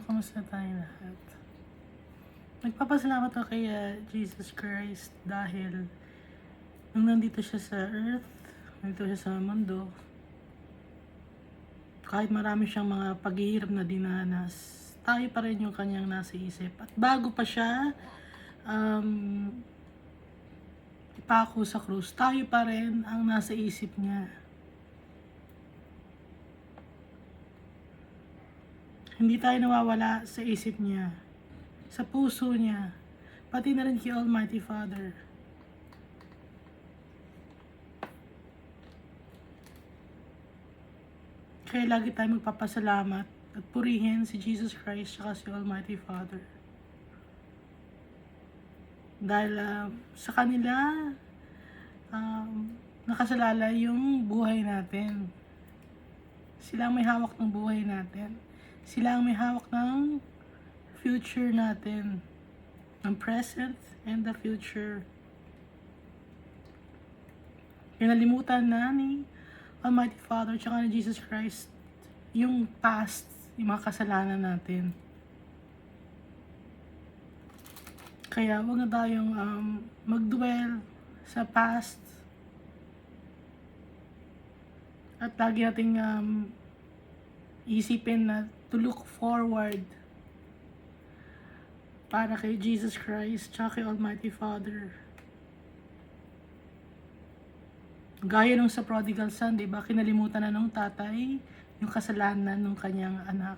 Kamusta tayo lahat? Nagpapasalamat ako kay Jesus Christ dahil nung nandito siya sa earth, nandito siya sa mundo, kahit marami siyang mga paghihirap na dinanas, tayo pa rin yung kanyang nasa isip. At bago pa siya ipako sa krus, tayo pa rin ang nasa isip niya. Hindi tayo nawawala sa isip niya, sa puso niya, pati na rin kay Almighty Father. Kaya lagi tayo magpapasalamat at purihin si Jesus Christ at si Almighty Father. Dahil sa kanila, nakasalalay yung buhay natin. Sila ang may hawak ng buhay natin. Sila ang may hawak ng future natin. Ng present and the future. Pinalimutan na ni Almighty Father at ni Jesus Christ yung past, yung mga kasalanan natin. Kaya huwag na tayong mag-dwell sa past at lagi nating isipin na to look forward para kay Jesus Christ at kay Almighty Father. Gaya nung sa prodigal son, diba? Kinalimutan na nung tatay yung kasalanan ng kanyang anak.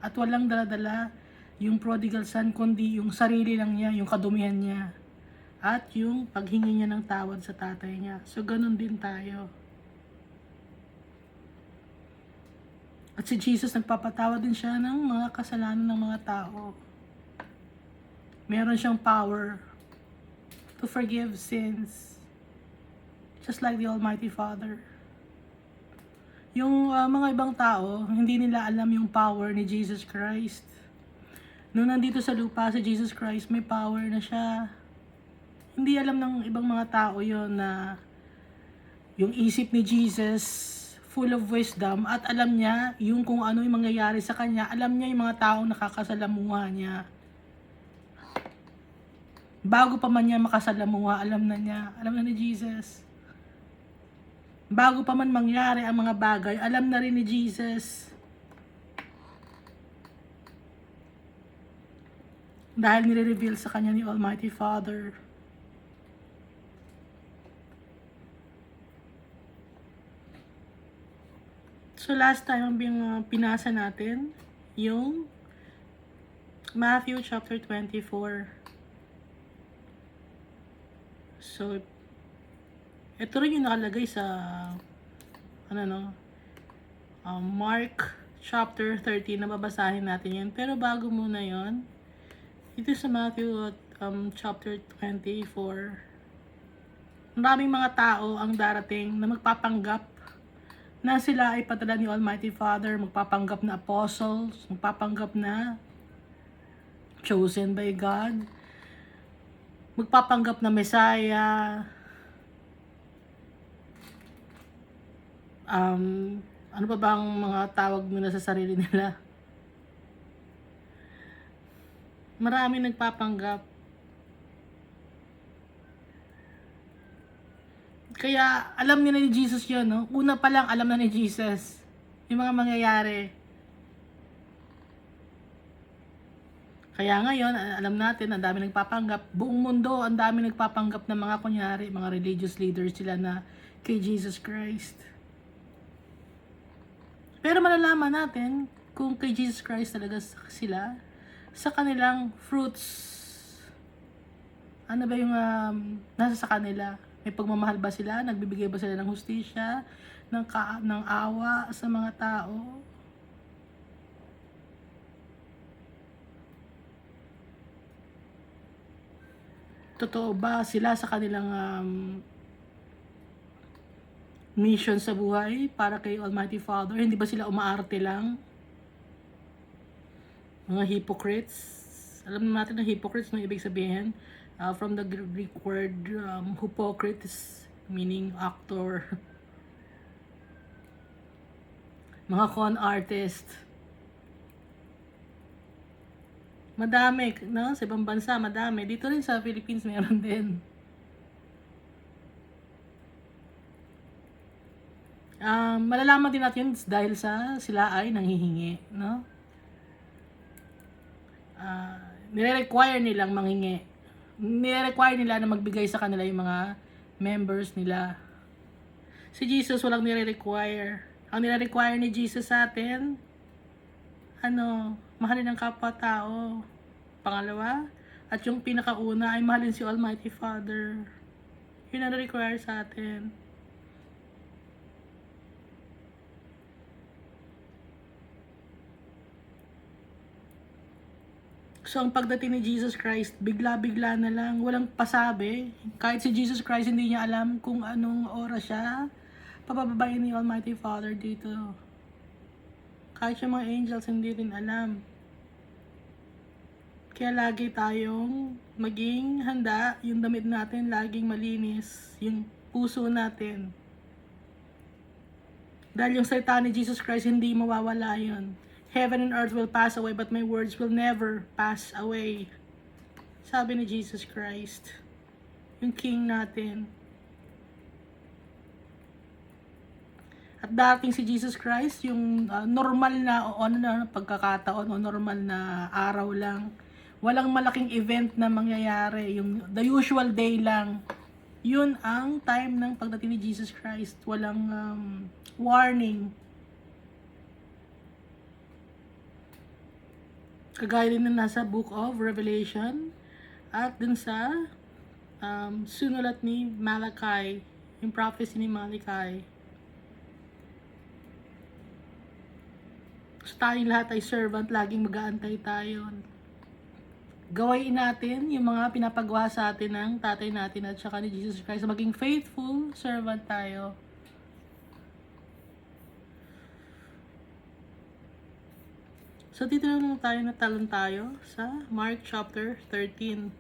At walang dala-dala yung prodigal son, kundi yung sarili lang niya, yung kadumihan niya. At yung paghingi niya ng tawad sa tatay niya. So, ganun din tayo. At si Jesus, nagpapatawad din siya ng mga kasalanan ng mga tao. Meron siyang power to forgive sins. Just like the Almighty Father. Yung mga ibang tao, hindi nila alam yung power ni Jesus Christ. Nung nandito sa lupa si Jesus Christ, may power na siya. Hindi alam ng ibang mga tao yon na yung isip ni Jesus full of wisdom at alam niya yung kung ano yung mangyayari sa kanya. Alam niya yung mga taong nakakasalamuha niya. Bago pa man niya makasalamuha, alam na ni Jesus. Bago pa man mangyari ang mga bagay, alam na rin ni Jesus. Dahil nire-reveal sa kanya ni Almighty Father. So last time ang pinasa natin, yung Matthew chapter 24. So, ito rin yung nakalagay sa Mark chapter 13, nababasahin natin yan. Pero bago muna yon, ito sa Matthew chapter 24. Maraming mga tao ang darating na magpapanggap na sila ay padala ni Almighty Father, magpapanggap na apostles, magpapanggap na chosen by God, magpapanggap na Messiah, ano pa bang mga tawag nila sa sarili nila? Maraming nagpapanggap. Kaya alam nila ni Jesus yun, no? Una pa lang alam na ni Jesus yung mga mangyayari. Kaya ngayon, alam natin, ang dami nagpapanggap. Buong mundo, ang dami nagpapanggap ng mga kunyari, mga religious leaders sila na kay Jesus Christ. Pero malalaman natin kung kay Jesus Christ talaga sila sa kanilang fruits. Ano ba yung nasa sa kanila? May pagmamahal ba sila? Nagbibigay ba sila ng hustisya? Ng awa sa mga tao? Totoo ba sila sa kanilang mission sa buhay para kay Almighty Father? Hindi ba sila umaarte lang? Mga hypocrites. Alam natin na hypocrites no ibig sabihin. From the Greek word hypocrites, meaning actor. Mga con artist. Madami, no? Sa ibang bansa, madami. Dito rin sa Philippines, meron din. Malalaman din natin dahil sila ay nanghihingi, no? Nire-require nilang manghingi. Nire-require nila na magbigay sa kanila yung mga members nila. Si Jesus walang nire-require. Ang nire-require ni Jesus sa atin, mahalin ang kapwa-tao. Pangalawa, at yung pinakauna ay mahalin si Almighty Father. Yun ang nire-require sa atin. So, ang pagdating ni Jesus Christ, bigla-bigla na lang, walang pasabi. Kahit si Jesus Christ, hindi niya alam kung anong oras siya papababayin ni Almighty Father dito. Kahit yung mga angels, hindi rin alam. Kaya lagi tayong maging handa, yung damit natin laging malinis, yung puso natin. Dahil yung salita ni Jesus Christ, hindi mawawala yun. Heaven and earth will pass away, but my words will never pass away. Sabi ni Jesus Christ, yung King natin. At dating si Jesus Christ, yung normal na pagkakataon o normal na araw lang. Walang malaking event na mangyayari. Yung the usual day lang. Yun ang time ng pagdating ni Jesus Christ. Walang warning. Kagaya din na nasa Book of Revelation at dun sa sinulat ni Malachi, yung prophecy ni Malachi. So tayong lahat ay servant, laging mag-aantay tayo. Gawain natin yung mga pinapagawa sa atin ng tatay natin at saka ni Jesus Christ. Maging faithful servant tayo. So, dito na lang tayo sa Mark chapter 13.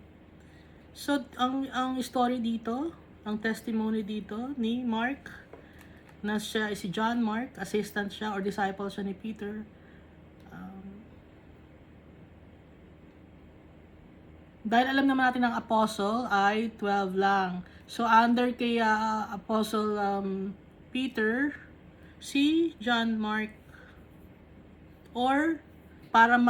So, ang story dito, ang testimony dito ni Mark, na siya si John Mark, assistant siya or disciple siya ni Peter. Dahil alam naman natin ang apostle ay 12 lang. So, under kay apostle Peter, si John Mark, or para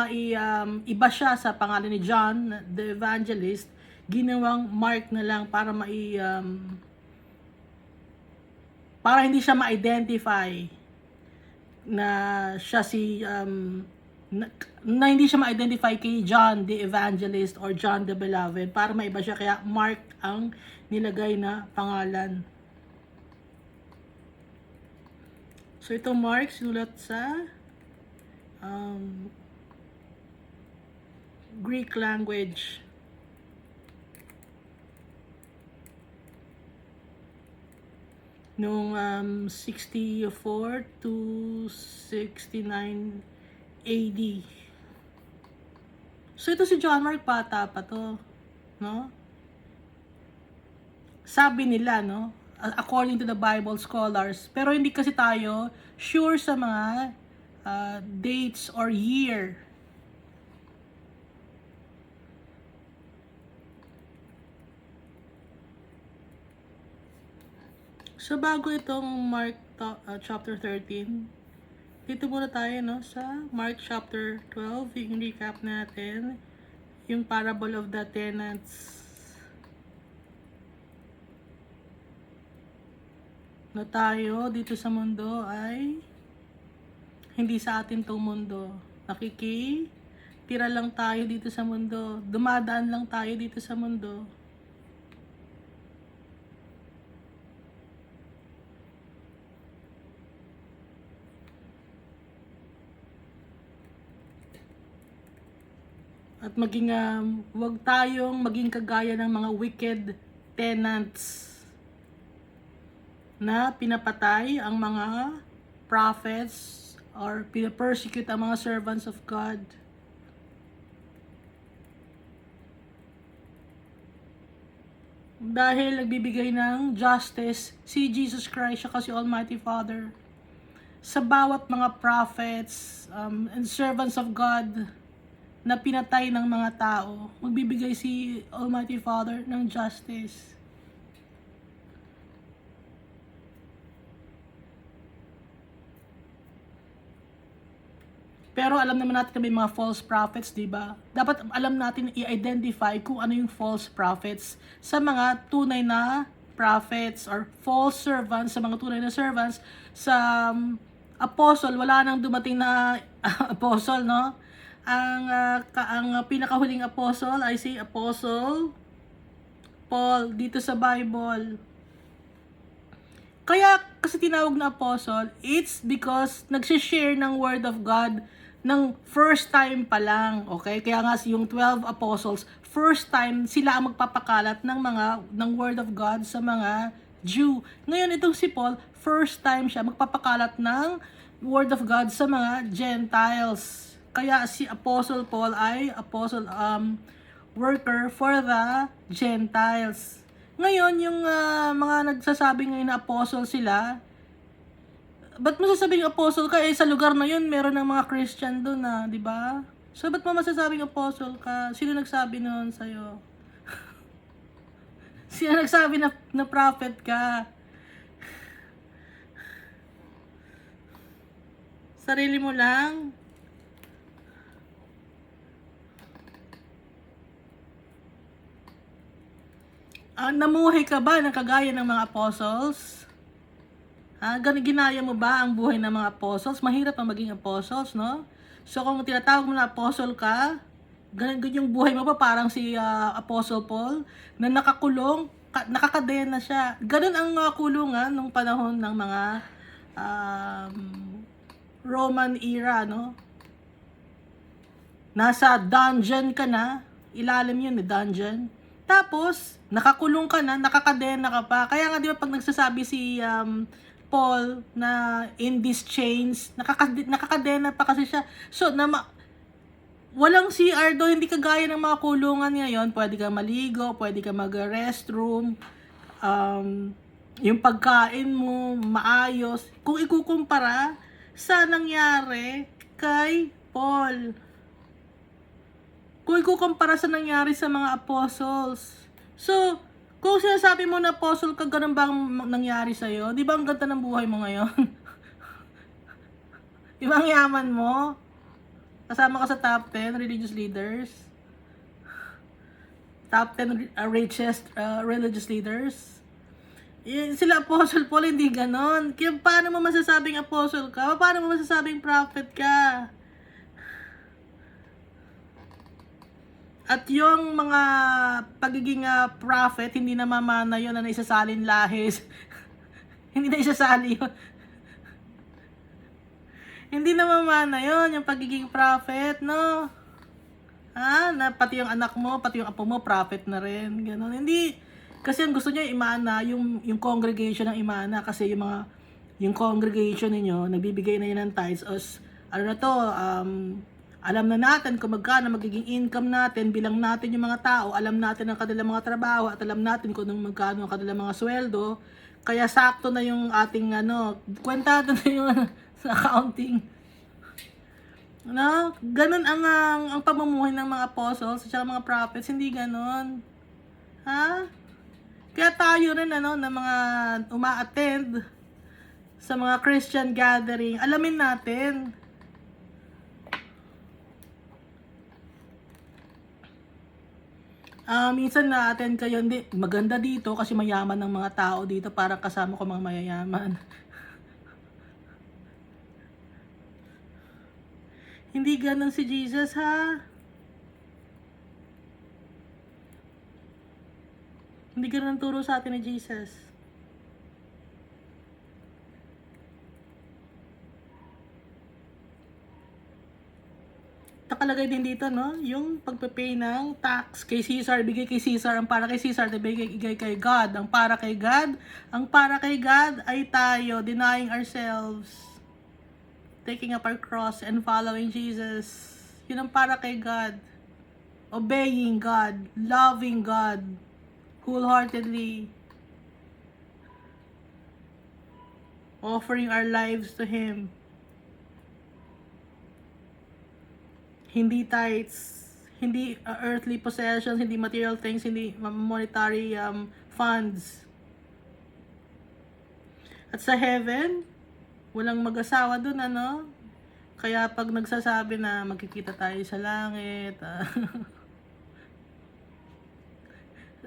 iba siya sa pangalan ni John the Evangelist, ginawang Mark na lang para para hindi siya ma-identify na siya si na hindi siya ma-identify kay John the Evangelist or John the Beloved, para maiba siya, kaya Mark ang nilagay na pangalan. So ito Mark sinulat sa Greek language. Noong 64 to 69 AD. So ito si John Mark, bata pa to, no? Sabi nila, no? According to the Bible scholars, pero hindi kasi tayo sure sa mga dates or year. So, bago itong Mark chapter 13, dito muna tayo, no, sa Mark chapter 12, yung recap natin, yung parable of the tenants. Na tayo dito sa mundo ay hindi sa atin tong mundo. Nakikitira lang tayo dito sa mundo. Dumadaan lang tayo dito sa mundo. At maging wag tayong maging kagaya ng mga wicked tenants na pinapatay ang mga prophets or pina-persecute ang mga servants of God. Dahil nagbibigay ng justice si Jesus Christ siya kasi Almighty Father sa bawat mga prophets and servants of God na pinatay ng mga tao. Magbibigay si Almighty Father ng justice. Pero alam naman natin may mga false prophets, di ba? Dapat alam natin i-identify kung ano yung false prophets sa mga tunay na prophets or false servants, sa mga tunay na servants. Sa apostle, wala nang dumating na apostle, no? Ang pinakahuling apostle ay si Apostle Paul dito sa Bible. Kaya kasi tinawag na apostle, it's because nagsishare ng word of God ng first time pa lang, okay? Kaya nga yung 12 apostles, first time sila ang magpapakalat ng word of God sa mga Jew. Ngayon itong si Paul, first time siya magpapakalat ng word of God sa mga Gentiles. Kaya si Apostle Paul ay apostle worker for the Gentiles. Ngayon yung mga nagsasabi ngayon na apostle sila, ba't mo sasabing apostle ka? Sa lugar na yun, meron ng mga Christian doon na, di ba? So, ba't mo masasabing apostle ka? Sino nagsabi noon sa'yo? Sino nagsabi na prophet ka? Sarili mo lang. Namuhay ka ba ng kagaya ng mga apostles? Ginaya mo ba ang buhay ng mga apostles? Mahirap ang maging apostles, no? So kung tinatawag mo na apostle ka, ganun yung buhay mo pa parang si Apostle Paul na nakakulong, nakakadena siya. Ganun ang kulungan nung panahon ng mga Roman era, no? Nasa dungeon ka na, ilalim yun, dungeon. Tapos, nakakulong ka na, nakakadena ka pa. Kaya nga, di ba, pag nagsasabi si Paul na in these chains, nakakadena pa kasi siya. So, walang CR doon, hindi kagaya ng mga kulungan ngayon. Pwede ka maligo, pwede ka mag-restroom, yung pagkain mo, maayos. Kung ikukumpara sa nangyari kay Paul. Kung ikukumpara sa nangyari sa mga apostles. So, kung sinasabi mo na apostle ka, ganun ba ang nangyari sa'yo? Di ba ang ganda ng buhay mo ngayon? Di ba ang yaman mo? Kasama ka sa top 10 religious leaders? Top 10 richest religious leaders? Sila Apostle Paul, hindi ganon. Kaya paano mo masasabing apostle ka? Paano mo masasabing prophet ka? At yung mga pagiging prophet, hindi na mamana yun na naisasalin lahis. Hindi na isasali yun. Hindi na mamana yun, yung pagiging prophet, no? Na pati yung anak mo, pati yung apo mo, prophet na rin. Ganon. Hindi, kasi ang gusto niya imana, yung congregation ng imana. Kasi yung congregation ninyo, nagbibigay na yun ng tithes. Alam na natin kung magkano magiging income natin, bilang natin yung mga tao, alam natin ang kanilang mga trabaho, at alam natin kung magkano ang kanilang mga sweldo. Kaya sakto na yung ating kwentado na yung sa accounting. No? Ganun ang pamumuhay ng mga apostles at mga prophets, hindi ganun. Kaya tayo rin na mga uma-attend sa mga Christian gathering, alamin natin. Minsan na-attend kayo, hindi, maganda dito kasi mayaman ng mga tao dito, para kasama ko mga mayayaman. Hindi ganun si Jesus, ha? Hindi ganun ang turo sa atin ni Jesus. Nakalagay din dito, no? Yung pagpapay ng tax kay Caesar, bigay kay Caesar, ang para kay Caesar, bigay kay God. Ang para kay God ay tayo, denying ourselves, taking up our cross and following Jesus. Yun ang para kay God. Obeying God, loving God, wholeheartedly, offering our lives to Him. Hindi tithes, hindi earthly possessions, hindi material things, hindi monetary funds. At sa heaven, walang mag-asawa dun, ano? Kaya pag nagsasabi na magkikita tayo sa langit,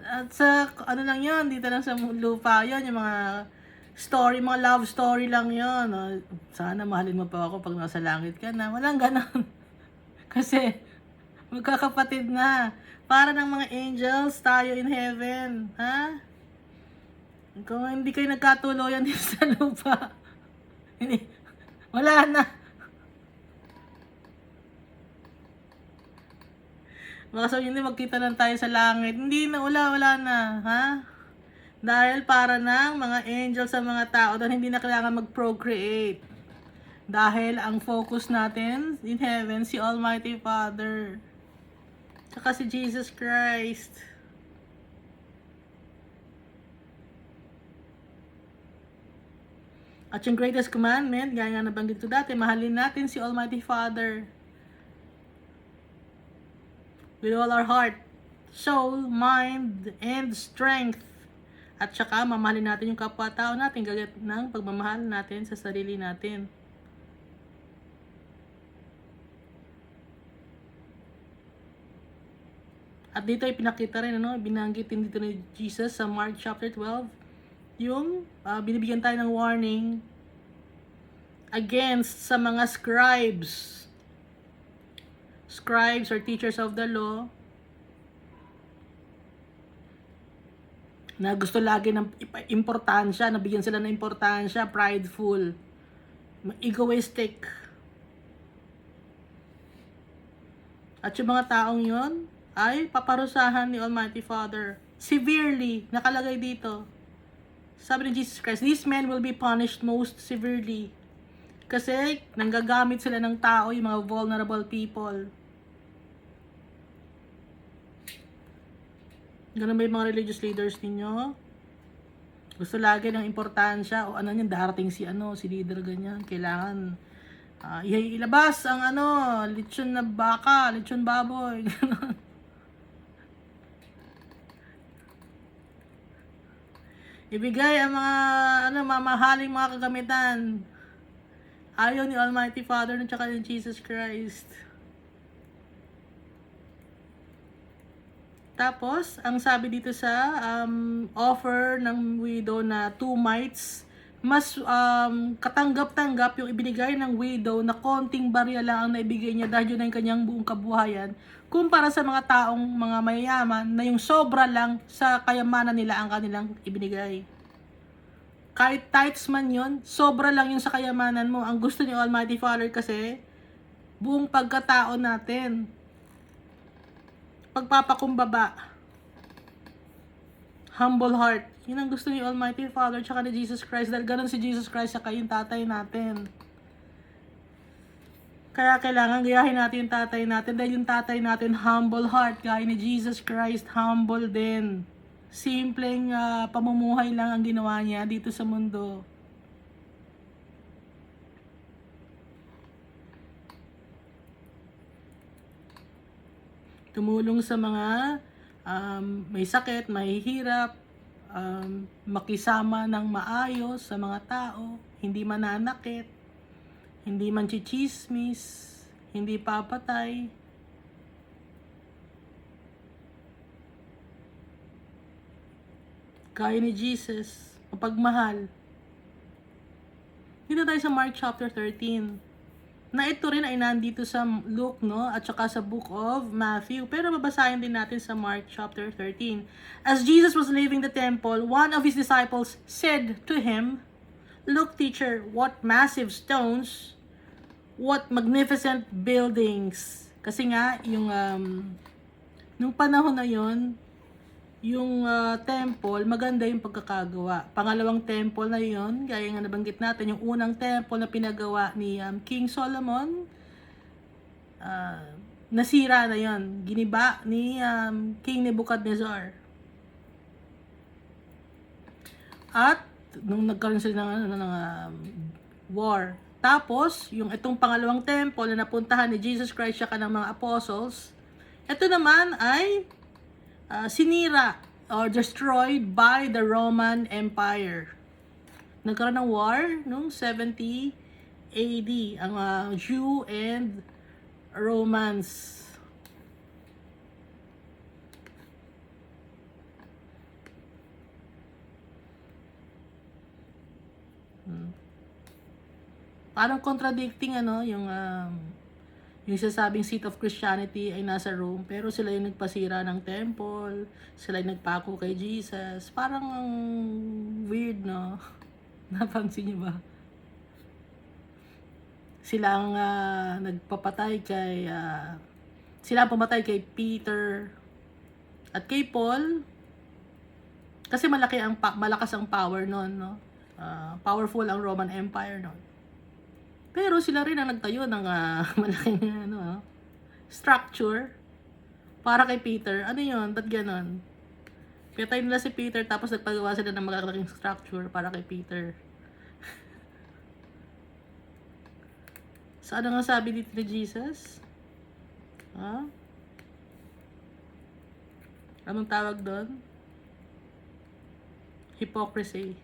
at sa ano lang yon, dito lang sa lupa yon, yung mga story, mga love story lang yon. Sana mahalin mo pa ako pag nasa langit ka na. Walang ganon. Kasi magkakapatid na. Para ng mga angels tayo in heaven. Ha? Kung hindi kayo nagkatuloyan dito sa lupa, hindi, wala na. Baka sabihin hindi, magkita lang tayo sa langit. Hindi na, wala na. Ha? Dahil para ng mga angels sa mga tao doon, hindi na kailangan mag-procreate. Dahil ang focus natin in heaven, si Almighty Father. Saka si Jesus Christ. At yung greatest commandment, gaya nga nabanggit ko dati, mahalin natin si Almighty Father with all our heart, soul, mind, and strength. At saka mamahalin natin yung kapwa-tao natin, gagawin ng pagmamahal natin sa sarili natin. At dito ay pinakita rin, binanggit din dito ni Jesus sa Mark chapter 12, yung binibigyan tayo ng warning against sa mga scribes or teachers of the law na gusto lagi ng importansya, nabigyan sila ng importansya, prideful, egoistic. At yung mga taong yon ay paparusahan ni Almighty Father severely. Nakalagay dito, sabi ni Jesus Christ, these men will be punished most severely. Kasi nanggagamit sila ng tao, yung mga vulnerable people. Ganun ba yung mga religious leaders ninyo? Gusto lagi ng importansya, o ano yan, darating si leader ganyan. Kailangan ilabas ang lechon na baka, lechon baboy. Ganun. Ibigay ang mga mamahaling mga kagamitan. Ayaw ni Almighty Father at saka ni Jesus Christ. Tapos, ang sabi dito sa offer ng widow na 2 mites, mas katanggap-tanggap yung ibinigay ng widow na konting barya lang ang naibigay niya dahil yun ang kanyang buong kabuhayan, kumpara sa mga taong mga mayayaman na yung sobra lang sa kayamanan nila ang kanilang ibinigay. Kahit tithes man yun, sobra lang yung sa kayamanan mo. Ang gusto ni Almighty Father kasi, buong pagkatao natin, pagpapakumbaba, humble heart. Yun ang gusto ni Almighty Father tsaka ni Jesus Christ. Dahil ganun si Jesus Christ sa yung tatay natin. Kaya kailangan gayahin natin yung tatay natin. Dahil yung tatay natin, humble heart. Gaya ni Jesus Christ, humble din. Simpleng pamumuhay lang ang ginawa niya dito sa mundo. Tumulong sa mga may sakit, mahihirap, makisama ng maayos sa mga tao, hindi mananakit, hindi manchichismis, hindi papatay. Kaya ni Jesus, mapagmahal. Dito tayo sa Mark chapter 13. Na ito rin ay nandito sa Luke, at saka sa book of Matthew. Pero babasahin din natin sa Mark chapter 13. As Jesus was leaving the temple, one of his disciples said to him, "Look, teacher, what massive stones, what magnificent buildings." Kasi nga, nung panahon na yon, yung temple, maganda yung pagkakagawa. Pangalawang temple na yon, gaya nga nabanggit natin, yung unang temple na pinagawa ni King Solomon, nasira na yon, giniba ni King Nebuchadnezzar. At nung nagkaroon sila ng war, Tapos, yung itong pangalawang temple na napuntahan ni Jesus Christ siya ng mga apostles, ito naman ay sinira or destroyed by the Roman Empire. Nagkaroon ng war noong 70 AD, ang Jew and Romans. Parang contradicting yung sasabing seat of Christianity ay nasa Rome, pero sila yung nagpasira ng temple, sila yung nagpako kay Jesus. Parang weird, no? Napansin niyo ba? Sila ang nagpapatay kay sila ang pumatay kay Peter at kay Paul kasi malakas ang power noon, no? Powerful ang Roman Empire noon. Pero sila rin ang nagtayo ng malaking structure para kay Peter. Ano yun? Ba't ganon? Pinatay nila si Peter tapos nagpagawa sila ng malaking structure para kay Peter. So ano nga sabi dito ni Jesus? Anong tawag doon? Hypocrisy.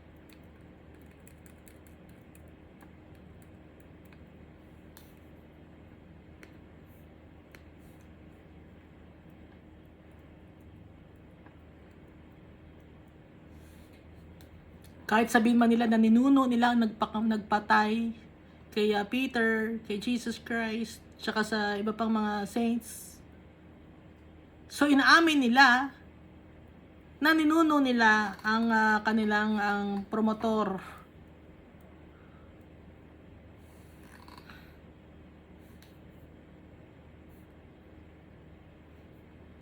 Kahit sabihin man nila na ninuno nila ang nagpatay kay Peter, kay Jesus Christ, tsaka sa iba pang mga saints. So inaamin nila na ninuno nila ang kanilang promotor.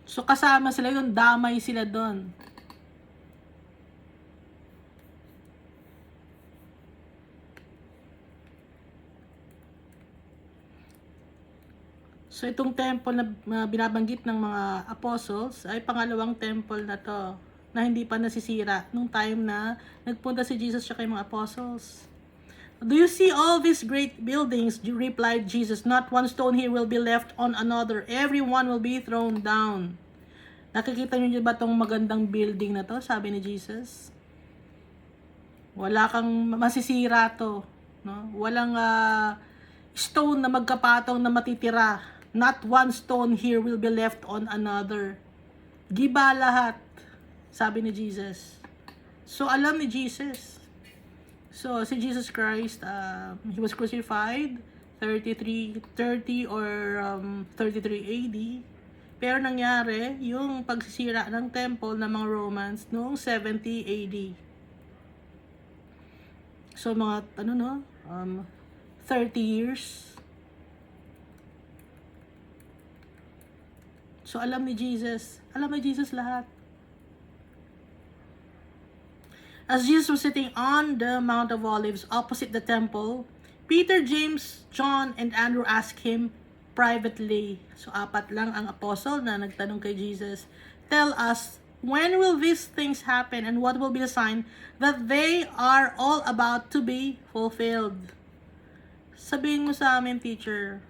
So kasama sila doon, damay sila doon. So itong temple na binabanggit ng mga apostles ay pangalawang temple na to na hindi pa nasisira nung time na nagpunta si Jesus siya kay mga apostles. Do you see all these great buildings? Replied Jesus, not one stone here will be left on another. Every one will be thrown down. Nakikita niyo ba tong magandang building na to? Sabi ni Jesus. Wala kang masisira to. No? Walang stone na magkapatong na matitira. Not one stone here will be left on another. Giba lahat, sabi ni Jesus. So, alam ni Jesus. So, si Jesus Christ, he was crucified 33 AD. Pero nangyari yung pagsisira ng temple ng mga Romans noong 70 AD. So, mga, 30 years. So, alam ni Jesus lahat. As Jesus was sitting on the Mount of Olives opposite the temple, Peter, James, John, and Andrew asked him privately. So, 4 lang ang apostle na nagtanong kay Jesus. Tell us, when will these things happen and what will be the sign that they are all about to be fulfilled? Sabihin mo sa amin, teacher,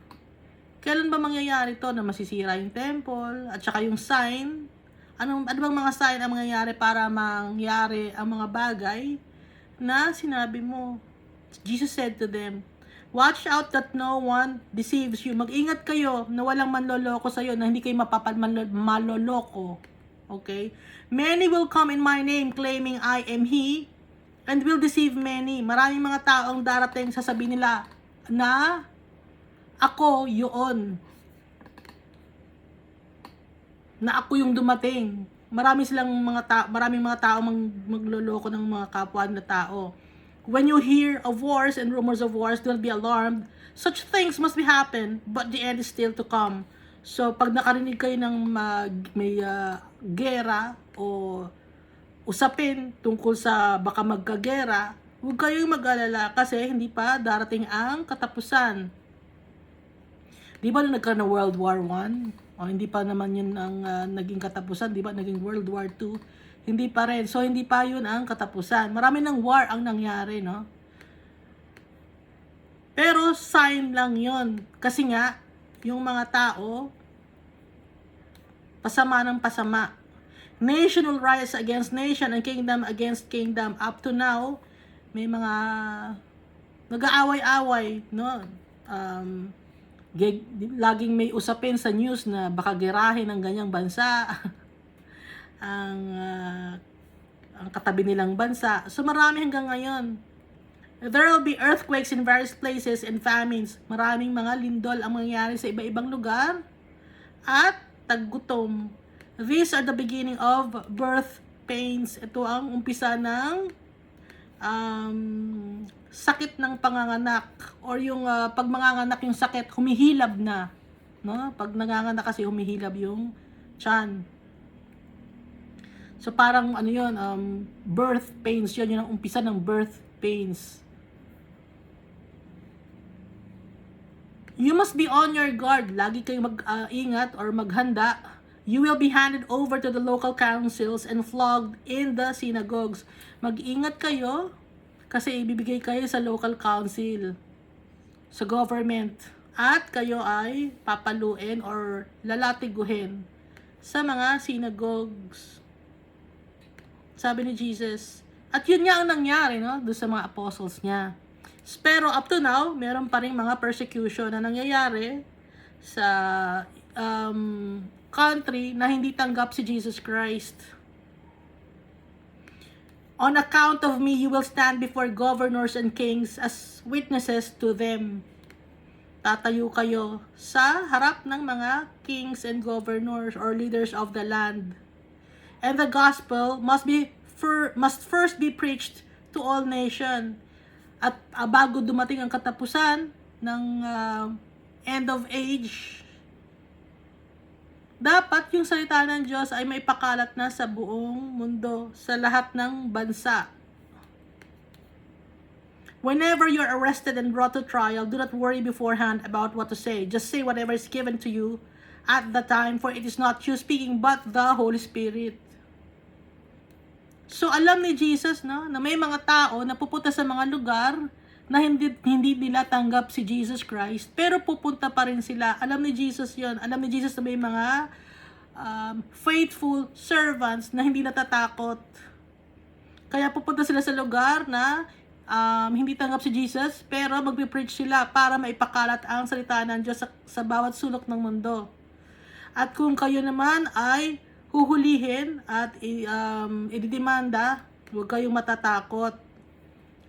kailan ba mangyayari to na masisira yung temple at saka yung sign? Ano bang mga sign ang mangyayari para mangyari ang mga bagay na sinabi mo? Jesus said to them, watch out that no one deceives you. Mag-ingat kayo na walang manloloko sa iyo, na hindi kayo maloloko. Okay? Many will come in my name claiming I am He and will deceive many. Maraming mga taong darating sasabihin nila na ako yun. Na ako yung dumating. Maraming mga tao magloloko ng mga kapwa na tao. When you hear of wars and rumors of wars, don't be alarmed. Such things must be happen, but the end is still to come. So, pag nakarinig kayo ng may gera o usapin tungkol sa baka magkagera, huwag kayong mag-alala kasi hindi pa darating ang katapusan. Di ba nagkaroon ng World War I? O hindi pa naman yun ang naging katapusan, di ba? Naging World War II. Hindi pa rin. So, hindi pa yun ang katapusan. Marami ng war ang nangyari, no? Pero sign lang yon. Kasi nga, yung mga tao, pasama ng pasama. Nation will rise against nation and kingdom against kingdom. Up to now, may mga nag-aaway-away, no? Laging may usapin sa news na baka gerahin ng ganyang bansa ang katabi nilang bansa. So marami hanggang ngayon. There will be earthquakes in various places and famines. Maraming mga lindol ang mangyayari sa iba-ibang lugar at taggutom. These are the beginning of birth pains. Ito ang umpisa ng sakit ng panganganak, or yung pag manganganak yung sakit, humihilab na, no? Pag nanganganak kasi humihilab yung tiyan. So parang ano yun, birth pains yun ang umpisa ng birth pains. You must be on your guard. Lagi kayong mag-ingat or maghanda. You will be handed over to the local councils and flogged in the synagogues. Mag-ingat kayo kasi ibibigay kayo sa local council, sa government, at kayo ay papaluin or lalatiguhin sa mga synagogues. Sabi ni Jesus. At yun nga ang nangyari, no, doon sa mga apostles niya. Pero up to now, meron pa rin mga persecution na nangyayari sa country na hindi tanggap si Jesus Christ. On account of me, you will stand before governors and kings as witnesses to them. Tatayo kayo sa harap ng mga kings and governors or leaders of the land. And the gospel must first be preached to all nations. At bago dumating ang katapusan ng end of age, dapat yung salita ng Diyos ay may pakalat na sa buong mundo, sa lahat ng bansa. Whenever you're arrested and brought to trial, do not worry beforehand about what to say. Just say whatever is given to you at the time, for it is not you speaking, but the Holy Spirit. So alam ni Jesus, no, na may mga tao na pupunta sa mga lugar na hindi nila tanggap si Jesus Christ, pero pupunta pa rin sila. Alam ni Jesus 'yon. Alam ni Jesus na may mga faithful servants na hindi natatakot. Kaya pupunta sila sa lugar na hindi tanggap si Jesus, pero magpe-preach sila para maipakalat ang salita ng Diyos sa bawat sulok ng mundo. At kung kayo naman ay huhulihin at ididemanda, huwag kayong matatakot.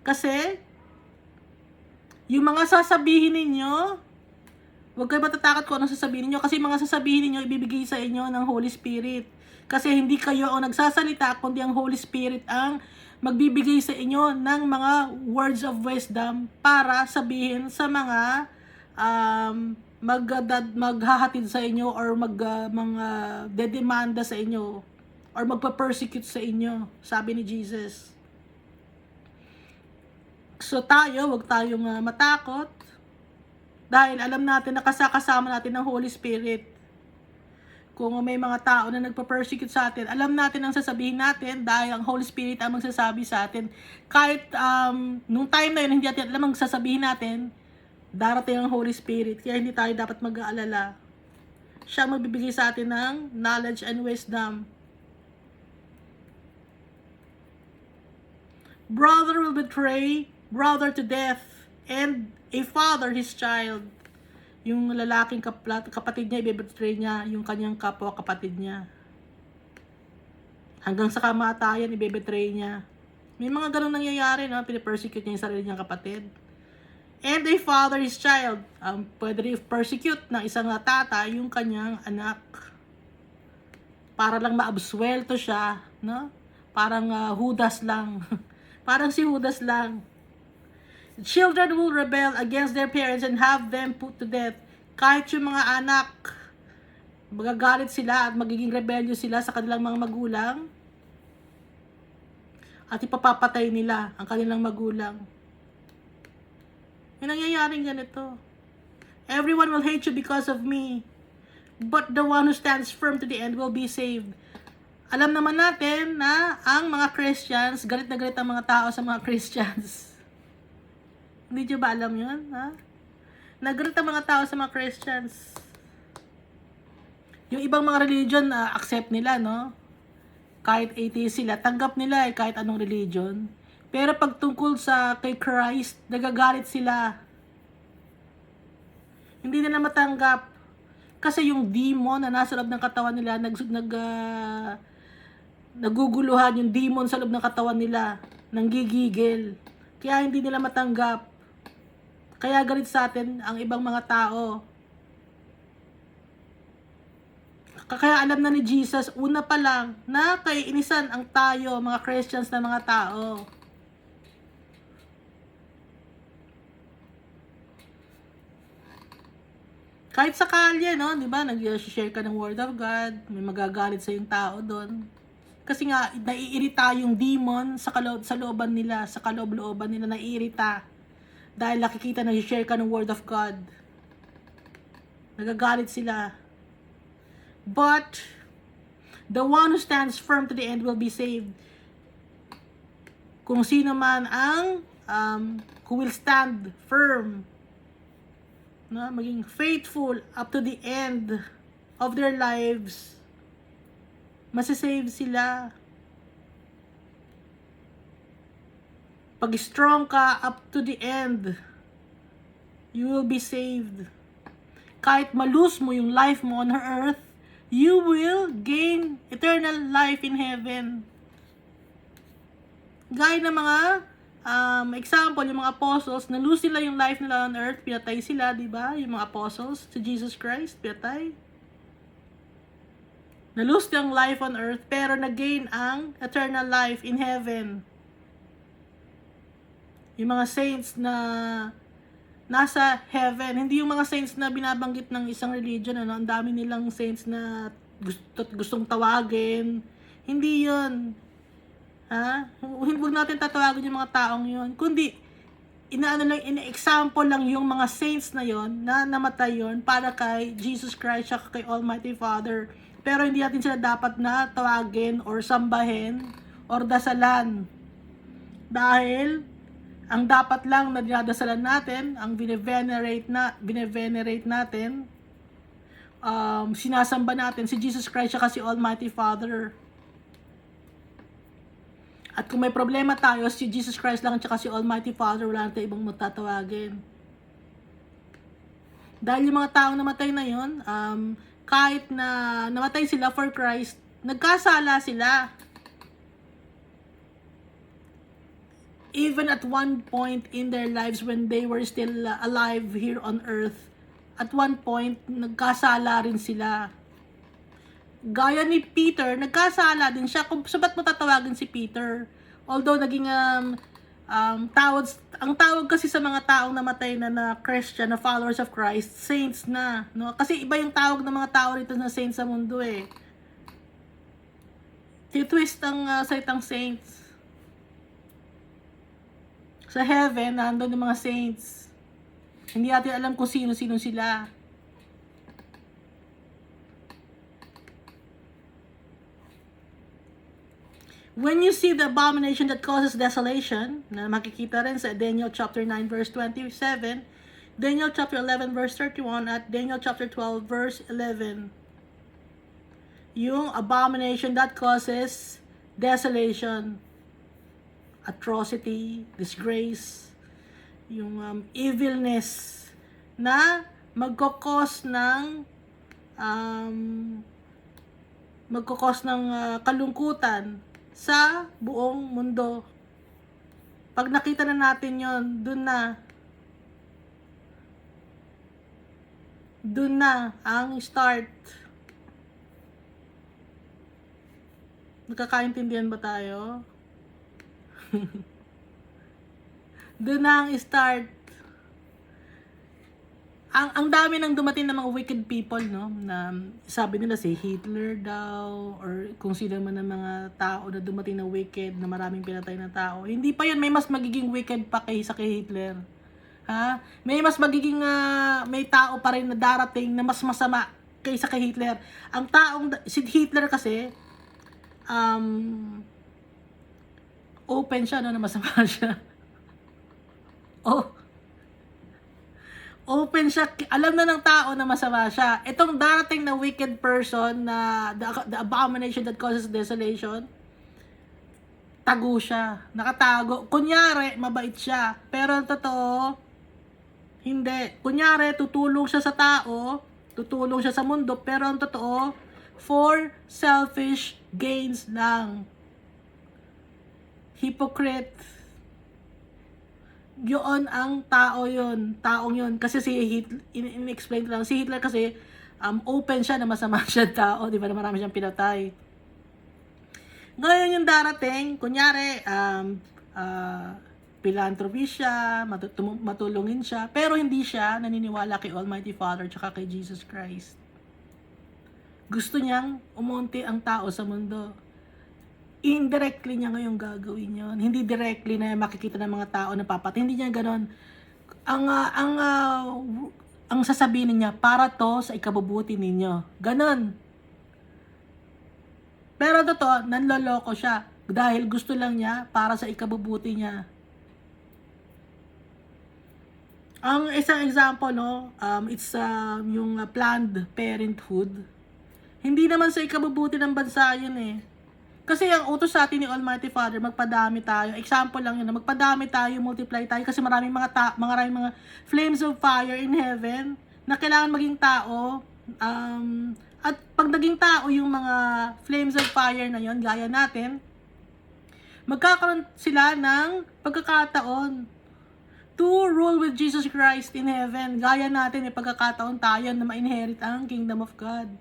Kasi, yung mga sasabihin ninyo, huwag kayong matatakot kung anong sasabihin ninyo, kasi mga sasabihin ninyo, ibibigay sa inyo ng Holy Spirit. Kasi hindi kayo ang nagsasalita, kundi ang Holy Spirit ang magbibigay sa inyo ng mga words of wisdom para sabihin sa mga maghahatid sa inyo or mga dedemanda sa inyo or magpa-persecute sa inyo, sabi ni Jesus. So tayo, wag tayong matakot dahil alam natin na kasama natin ng Holy Spirit. Kung may mga tao na nagpa-persecute sa atin, alam natin ang sasabihin natin dahil ang Holy Spirit ang magsasabi sa atin. Kahit nung time na yun, hindi natin alam ang sasabihin natin, darating ang Holy Spirit, kaya hindi tayo dapat mag-aalala. Siya magbibigay sa atin ng knowledge and wisdom. Brother will betray brother to death, and a father his child. Yung lalaking kapatid niya, i-betray niya yung kanyang kapwa kapatid niya. Hanggang sa kamatayan, i-betray niya. May mga ganun nangyayari, no? Pinipersecute niya yung sarili niyang kapatid. And a father his child. Pwede rin persecute ng isang tata yung kanyang anak. Para lang maabsuelto siya, no? Parang Judas lang. Parang si Judas lang. Children will rebel against their parents and have them put to death. Kahit yung mga anak, magagalit sila at magiging rebellious sila sa kanilang mga magulang. At ipapapatay nila ang kanilang magulang. Yung nangyayaring ganito. Everyone will hate you because of me, but the one who stands firm to the end will be saved. Alam naman natin na ang mga Christians, galit na galit ang mga tao sa mga Christians. Hindi nyo ba alam yun? Ha? Nag-root ang mga tao sa mga Christians. Yung ibang mga religion, accept nila, no? Kahit atheist sila, tanggap nila kahit anong religion. Pero pag tungkol sa kay Christ, nagagalit sila. Hindi nila matanggap. Kasi yung demon na nasa loob ng katawan nila, naguguluhan yung demon sa loob ng katawan nila. Nanggigigil. Kaya hindi nila matanggap. Kaya galit sa atin ang ibang mga tao. Kaya alam na ni Jesus, una pa lang, na kaiinisan ang tayo, mga Christians na mga tao. Kahit sa kalye, no? Di ba? Nag-share ka ng Word of God, may magagalit sa yung tao doon. Kasi nga, naiirita yung demon sa looban nila, sa kaloob-looban nila, naiirita. Dahil nakikita na share ka ng Word of God. Nagagalit sila. But, the one who stands firm to the end will be saved. Kung sino man ang who will stand firm, na maging faithful up to the end of their lives, masasave sila. Pag strong ka up to the end, you will be saved. Kahit malose mo yung life mo on earth, you will gain eternal life in heaven. Gaya ng mga example, yung mga apostles, na-lose nila yung life nila on earth, pinatay sila, di ba? Yung mga apostles to Jesus Christ, pinatay. Na-lose yung life on earth, pero na-gain ang eternal life in heaven. Yung mga saints na nasa heaven, hindi yung mga saints na binabanggit ng isang religion, ano? Ang dami nilang saints na gustong tawagin. Hindi yun. Ha? Huwag natin tatawagin yung mga taong yun. Kundi, ina-example lang yung mga saints na yon na namatay yon para kay Jesus Christ at kay Almighty Father. Pero hindi natin sila dapat na tawagin or sambahin or dasalan. Dahil, ang dapat lang na dinadasalan natin, ang binevenerate natin, sinasamba natin si Jesus Christ at si Almighty Father. At kung may problema tayo, si Jesus Christ lang at si Almighty Father, wala natin ibang matatawagin. Dahil yung mga taong namatay na yun, kahit na namatay sila for Christ, nagkasala sila. Even at one point in their lives when they were still alive here on earth, at one point, nagkasala rin sila. Gaya ni Peter, nagkasala din siya. Kung sabat mo tatawagin si Peter? Although naging ang tawag kasi sa mga taong namatay na Christian, na followers of Christ, saints na, no? Kasi iba yung tawag ng mga tao rito na saints sa mundo eh. Titwist ang salitang saints. Sa heaven, nandun yung mga saints. Hindi natin alam kung sino-sino sila. When you see the abomination that causes desolation, na makikita rin sa Daniel chapter 9 verse 27, Daniel chapter 11 verse 31, at Daniel chapter 12 verse 11. Yung abomination that causes desolation, atrocity, disgrace, yung evilness na magkakos ng kalungkutan sa buong mundo. Pag nakita na natin yon, dun na ang start. Nakakaintindihan ba tayo? Dun na ang start. Ang dami nang dumating ng mga wicked people, no? Na sabi nila si Hitler daw, or kung sino man ng mga tao na dumating na wicked, na maraming pinatay na tao. Hindi pa yun, may mas magiging wicked pa kaysa kay Hitler. Ha? May mas magiging may tao pa rin na darating na mas masama kaysa kay Hitler. Ang taong si Hitler kasi open siya, no, na masama siya. Oh, Open siya, alam na ng tao na masama siya. Itong darating na wicked person na the abomination that causes desolation, tago siya, nakatago. Kunyari, mabait siya. Pero ang totoo, hindi. Kunyari, tutulong siya sa tao, tutulong siya sa mundo, pero ang totoo, for selfish gains lang. Hypocrite. Yun ang tao yun. Taong yun. Kasi si Hitler, in-explain ko lang, si Hitler kasi, open siya na masama siya tao. Di ba na marami siyang pinatay. Ngayon yung darating, kunyari, philanthropy siya, matulungin siya, pero hindi siya naniniwala kay Almighty Father tsaka kay Jesus Christ. Gusto niyang umunti ang tao sa mundo. Indirectly niya ngayon gagawin yun. Hindi directly na makikita ng mga tao na papatay. Hindi niya ganon. Ang sasabihin niya, para to sa ikabubuti ninyo. Ganon. Pero totoo, nanloloko siya. Dahil gusto lang niya para sa ikabubuti niya. Ang isang example, no, it's yung Planned Parenthood. Hindi naman sa ikabubuti ng bansa yun eh. Kasi ang utos sa atin ni Almighty Father, magpadami tayo. Example lang yun, magpadami tayo, multiply tayo. Kasi maraming mga flames of fire in heaven na kailangan maging tao. At pag naging tao yung mga flames of fire na yon, gaya natin, magkakaroon sila ng pagkakataon to rule with Jesus Christ in heaven. Gaya natin, may pagkakataon tayo na ma-inherit ang kingdom of God.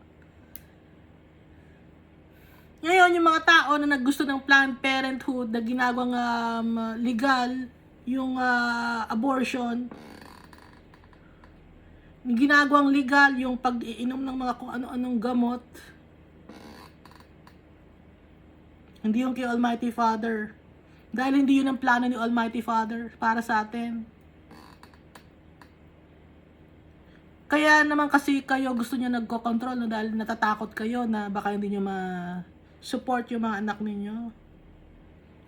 Ngayon, yung mga tao na naggusto ng Planned Parenthood na ginagawang legal yung abortion, ginagawang legal yung pag-iinom ng mga kung ano-anong gamot, hindi yung kay Almighty Father. Dahil hindi yun ang plano ni Almighty Father para sa atin. Kaya naman kasi kayo gusto nyo nagko-control no, dahil natatakot kayo na baka hindi nyo support yung mga anak ninyo.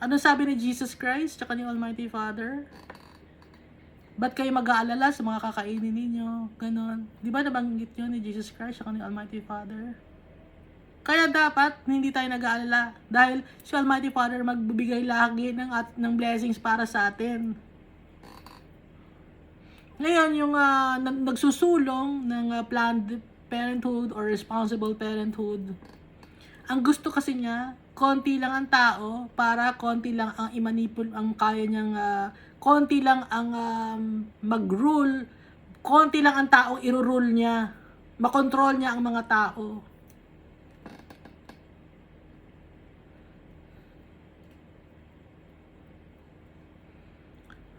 Ano sabi ni Jesus Christ tsaka ni Almighty Father? Ba't kayo mag-aalala sa mga kakainin ninyo? Ganon. Di ba nabanggit yun ni Jesus Christ tsaka ni Almighty Father? Kaya dapat hindi tayo nag-aalala dahil si Almighty Father magbibigay lagi ng blessings para sa atin. Ngayon, yung nagsusulong ng Planned Parenthood or Responsible Parenthood, ang gusto kasi niya, konti lang ang tao para konti lang ang ang kaya niyang, konti lang ang mag-rule, konti lang ang taong i-rule niya, makontrol niya ang mga tao.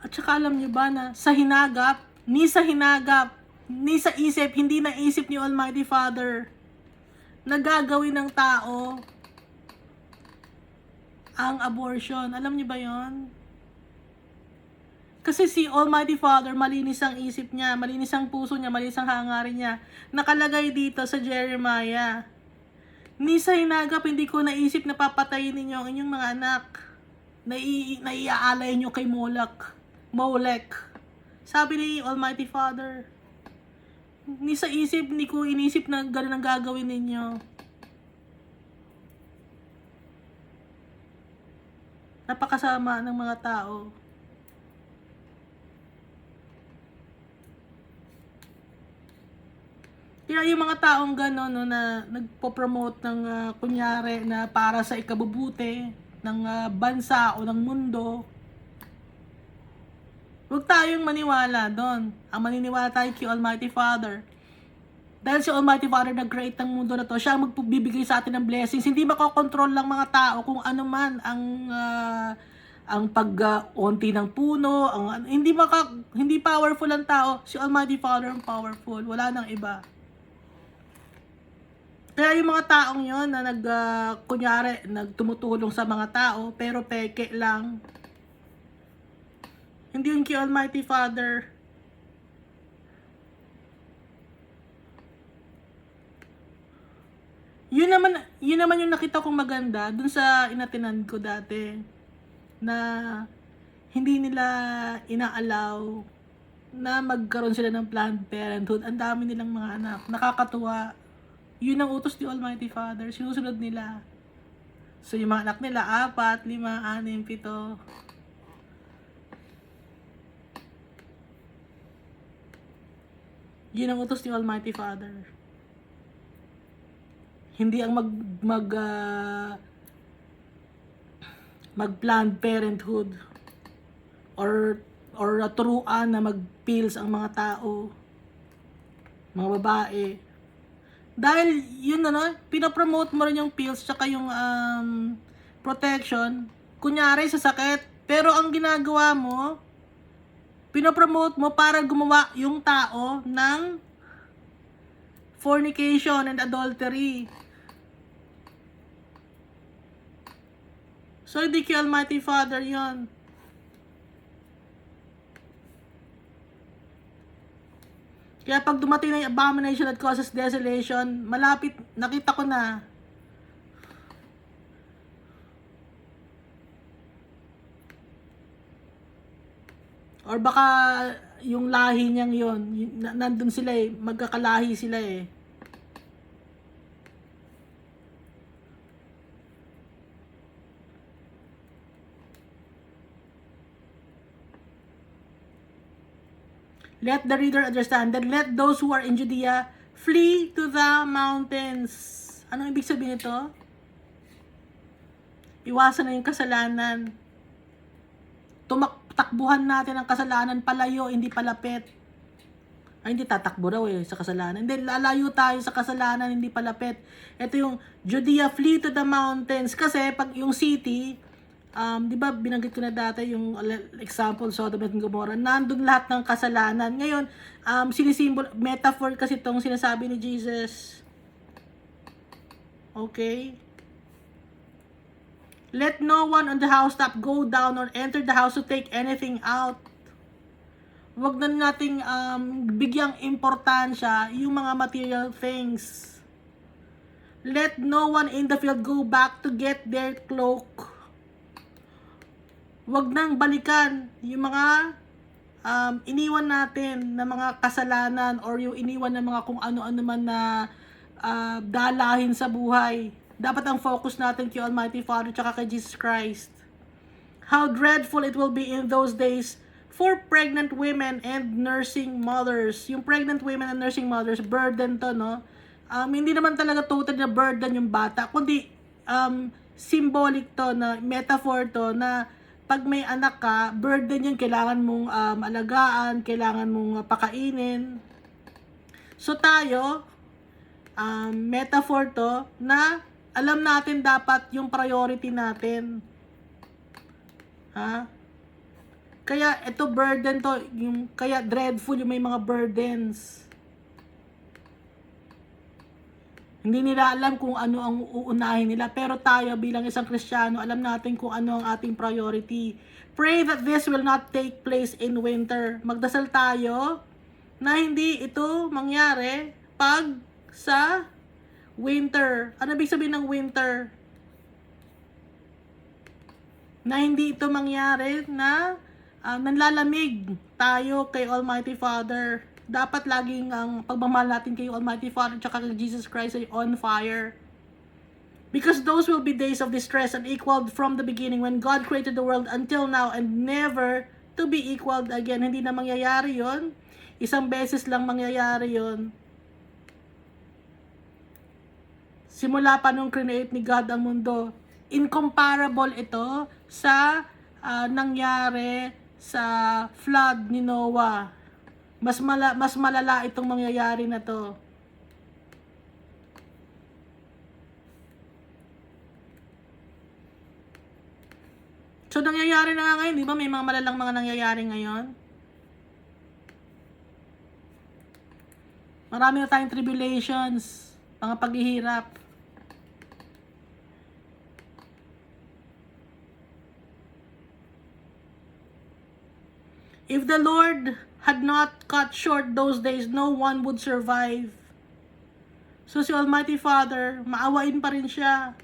At saka alam niyo ba na sa hinagap, ni sa isip, hindi na isip ni Almighty Father, nagagawin ng tao ang abortion. Alam niyo ba yon? Kasi si Almighty Father, malinis ang isip niya, malinis ang puso niya, malinis ang hangarin niya. Nakalagay dito sa Jeremiah, ni sa hinagap, hindi ko naisip na papatayin ninyo ang inyong mga anak. Naiaalay nyo kay Molech. Sabi ni Almighty Father, ni sa isip, ni ko inisip na gano'n ang gagawin ninyo. Napakasama ng mga tao. Kaya yung mga taong gano'n, no, na nagpo-promote ng kunyari na para sa ikabubuti ng bansa o ng mundo, huwag tayong maniwala doon. Ang maniniwala tayo kay Almighty Father. Dahil si Almighty Father nag-create ng mundo na to, siya ang magbibigay sa atin ng blessings. Hindi makokontrol lang mga tao kung ano man ang pag-unti ng puno, hindi powerful ang tao. Si Almighty Father ang powerful. Wala nang iba. Kaya yung mga taong yon na kunyari, nagtumutulong sa mga tao, pero peke lang, hindi yung kay Almighty Father. Yun naman yung nakita kong maganda dun sa inatinan ko dati, na hindi nila inaalaw na magkaroon sila ng Planned Parenthood. Ang dami nilang mga anak. Nakakatuwa. Yun ang utos ni Almighty Father. Sinusunod nila. So, yung mga anak nila, 4, 5, 6, 7. Yun ang utos ni Almighty Father. Hindi ang mag-Planned Parenthood or turuan na mag-pills ang mga tao, mga babae. Dahil yun pinapromote mo rin yung pills tsaka yung protection, kunyari sa sakit. Pero ang ginagawa mo, pinapromote mo para gumawa yung tao ng fornication and adultery. So, hindi kay Almighty Father yon. Kaya pag dumating na yung abomination that causes desolation, malapit, nakita ko na. Or baka yung lahi niyang yon, nandun sila magkakalahi sila Let the reader understand that let those who are in Judea flee to the mountains. Anong ibig sabihin nito? Iwasan na yung kasalanan. Takbuhan natin ang kasalanan palayo, hindi palapit. Ay, hindi tatakbo raw sa kasalanan. Hindi, lalayo tayo sa kasalanan, hindi palapit. Ito yung Judea, flee to the mountains. Kasi pag yung city, di ba binanggit ko na dati yung example Sodom and Gomorrah, nandun lahat ng kasalanan. Ngayon, metaphor kasi itong sinasabi ni Jesus. Okay? Let no one on the housetop go down or enter the house to take anything out. Huwag na nating bigyang importansya yung mga material things. Let no one in the field go back to get their cloak. Huwag nang balikan yung mga iniwan natin na mga kasalanan or yung iniwan na mga kung ano-ano man na dalahin sa buhay. Dapat ang focus natin kay Almighty Father tsaka kay Jesus Christ. How dreadful it will be in those days for pregnant women and nursing mothers. Yung pregnant women and nursing mothers, burden to, no? Hindi naman talaga total na burden yung bata, kundi symbolic to, na metaphor to, na pag may anak ka, burden yun, kailangan mong alagaan, kailangan mong pakainin. So tayo, metaphor to, na alam natin dapat yung priority natin. Ha? Kaya ito burden to, kaya dreadful yung may mga burdens. Hindi nila alam kung ano ang uunahin nila. Pero tayo bilang isang Kristiyano, alam natin kung ano ang ating priority. Pray that this will not take place in winter. Magdasal tayo na hindi ito mangyari pag sa winter. Ano ibig sabihin ng winter? Na hindi ito mangyari na nanlalamig tayo kay Almighty Father. Dapat laging ang pagmamahal natin kay Almighty Father tsaka kay Jesus Christ ay on fire. Because those will be days of distress unequaled from the beginning when God created the world until now and never to be equaled again. Hindi na mangyayari yon. Isang beses lang mangyayari yon. Simula pa nung create ni God ang mundo. Incomparable ito sa nangyari sa flood ni Noah. Mas malala itong mangyayari na to. So, nangyayari na nga ngayon, di ba? May mga malalang mga nangyayari ngayon. Marami na tayong tribulations, mga paghihirap. If the Lord had not cut short those days, no one would survive. So si Almighty Father, maawain pa rin siya.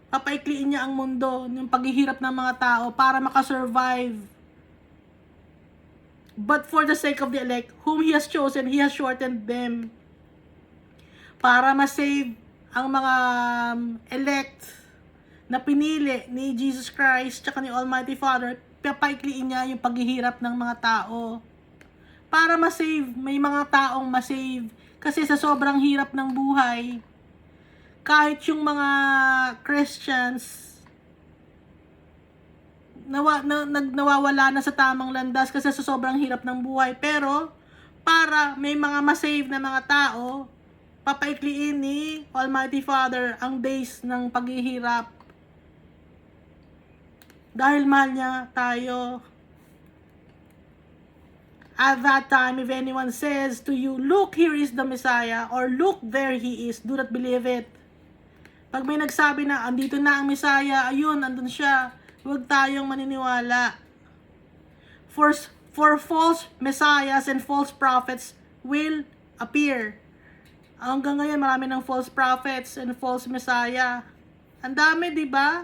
Papaikliin niya ang mundo, yung paghihirap ng mga tao para makasurvive. But for the sake of the elect, whom He has chosen, He has shortened them. Para ma-save ang mga elect na pinili ni Jesus Christ tsaka ni Almighty Father, papaikliin niya yung paghihirap ng mga tao. Para ma-save, may mga taong ma-save. Kasi sa sobrang hirap ng buhay, kahit yung mga Christians, nawawala na sa tamang landas kasi sa sobrang hirap ng buhay. Pero, para may mga ma-save na mga tao, papaikliin ni Almighty Father ang days ng paghihirap. Dahil mahal niya tayo. At that time, if anyone says to you, look, here is the Messiah, or look, there He is, do not believe it. Pag may nagsabi na, andito na ang Messiah, ayun, andun siya, huwag tayong maniniwala. For false messiahs and false prophets will appear. Hanggang ngayon, marami ng false prophets and false messiah. Ang dami, di ba?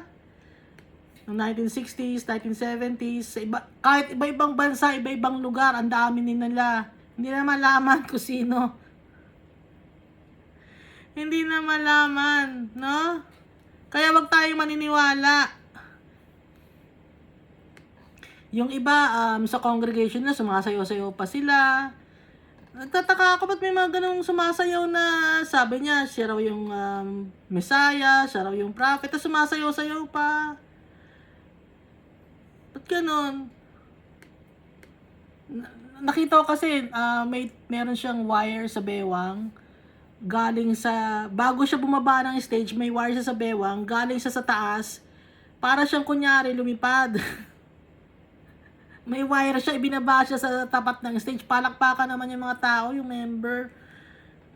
Noong 1960s, 1970s, kahit iba-ibang bansa, iba-ibang lugar, ang dami nila. Hindi na malaman kung sino. Hindi na malaman, no? Kaya wag tayong maniniwala. Yung iba, sa congregation na, sumasayaw-sayaw pa sila. Nagtataka ako, ba't may mga ganong sumasayaw na sabi niya, siya raw yung Messiah, siya raw yung prophet, at sumasayaw-sayaw pa. Ba't ganon? Nakita ko kasi, meron siyang wire sa bewang, galing sa, bago siya bumaba ng stage, may wire siya sa bewang, galing siya sa taas, para siyang kunyari lumipad. May wire siya, ibinaba siya sa tapat ng stage. Palakpakan naman yung mga tao, yung member.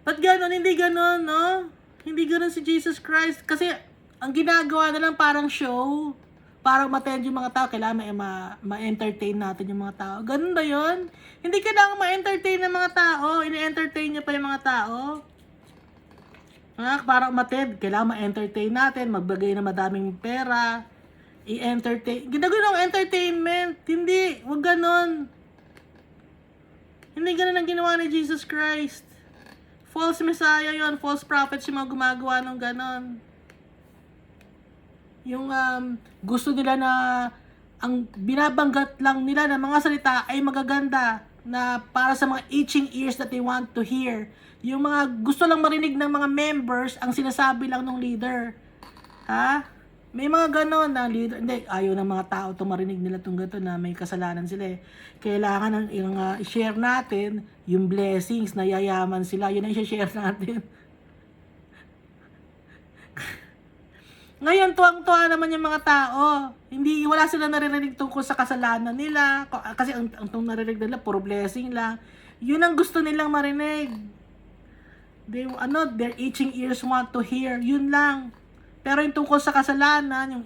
Ba't ganon? Hindi ganon, no? Hindi ganon si Jesus Christ. Kasi, ang ginagawa na lang parang show. Parang ma-attend yung mga tao. Kailangan ma-entertain natin yung mga tao. Ganon ba yun? Hindi kailangan ma-entertain ng mga tao. Ini-entertain niya pa yung mga tao. Parang ma-attend. Kailangan ma-entertain natin. Magbagay na madaming pera. I-entertain. Ginagawa ng entertainment. Hindi. Huwag ganon. Hindi ganon ang ginawa ni Jesus Christ. False Messiah yon, false prophets yung mga gumagawa ng ganon. Yung gusto nila na ang binabanggat lang nila ng mga salita ay magaganda na para sa mga itching ears that they want to hear. Yung mga gusto lang marinig ng mga members ang sinasabi lang ng leader. Ha? May mga ganon na leader, hindi, ayaw ng mga tao itong marinig nila itong gato na may kasalanan sila eh. Kailangan i-share natin yung blessings na yayaman sila. Yun ang i-share natin. Ngayon, tuwang-tuwa naman yung mga tao. Wala sila naririnig tungkol sa kasalanan nila. Kasi ang naririnig nila, puro blessing lang. Yun ang gusto nilang marinig. Their itching ears want to hear. Yun lang. Pero yung tungkol sa kasalanan, yung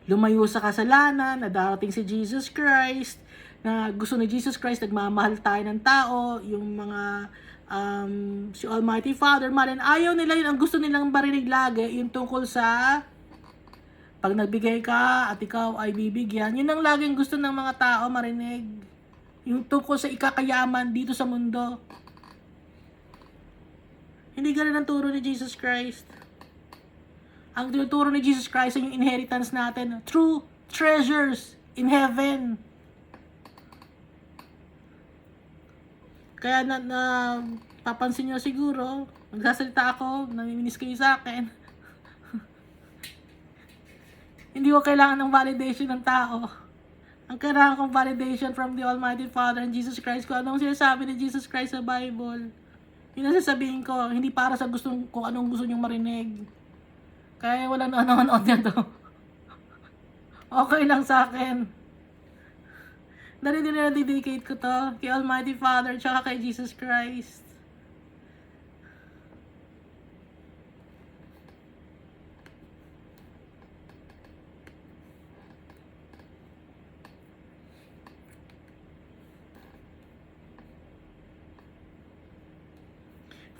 lumayo sa kasalanan, na darating si Jesus Christ, na gusto ni Jesus Christ, nagmamahal tayo ng tao, yung mga si Almighty Father, malin, ayaw nila yun, ang gusto nilang marinig lagi, yung tungkol sa pag nagbigay ka at ikaw ay bibigyan, yun ang laging gusto ng mga tao marinig. Yung tungkol sa ikakayaman dito sa mundo. Hindi ganun ang turo ni Jesus Christ. Ang tinuturo ni Jesus Christ ay yung inheritance natin. True treasures in heaven. Kaya papansin nyo siguro, magsasalita ako, namiminis kayo sa akin. Hindi ko kailangan ng validation ng tao. Ang kailangan kong validation from the Almighty Father and Jesus Christ. Kung anong sinasabi ni Jesus Christ sa Bible. Yun ang sasabihin ko, hindi para sa kung anong gusto nyong marinig. Kaya wala nanonood niya to. Okay lang sa akin. Dedicate ko to kay Almighty Father tsaka kay Jesus Christ.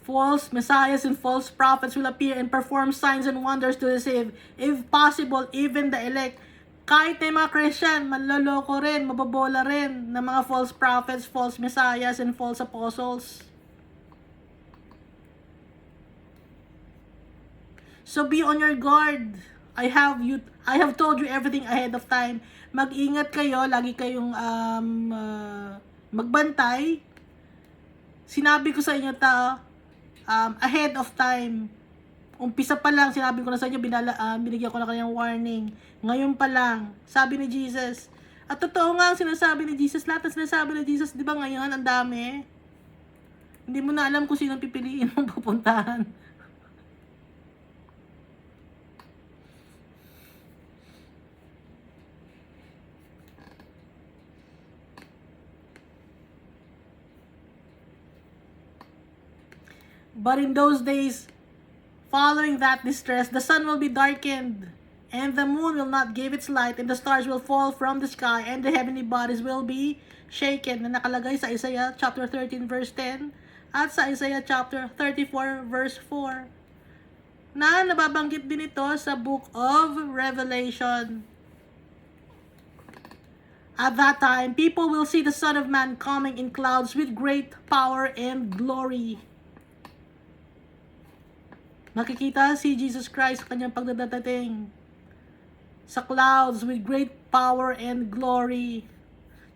False messiahs and false prophets will appear and perform signs and wonders to deceive, if possible, even the elect. Kahit na yung mga Christian, manloloko rin, mababola rin ng mga false prophets, false messiahs, and false apostles. So be on your guard. I have told you everything ahead of time. Mag-ingat kayo, lagi kayong magbantay. Sinabi ko sa inyo ahead of time. Umpisa pa lang, sinabi ko na sa inyo, binigyan ko na kanyang warning. Ngayon pa lang, sabi ni Jesus. At totoo nga ang sinasabi ni Jesus. Lahat ang sinasabi ni Jesus, di ba ngayon, ang dami. Hindi mo na alam kung sino pipiliin mong pupuntahan. But in those days, following that distress, the sun will be darkened, and the moon will not give its light, and the stars will fall from the sky, and the heavenly bodies will be shaken. Na nakalagay sa Isaiah chapter 13 verse 10 at sa Isaiah chapter 34 verse 4. Na nababanggit din ito sa Book of Revelation. At that time, people will see the Son of Man coming in clouds with great power and glory. Makikita si Jesus Christ sa kanyang pagdadating sa clouds with great power and glory.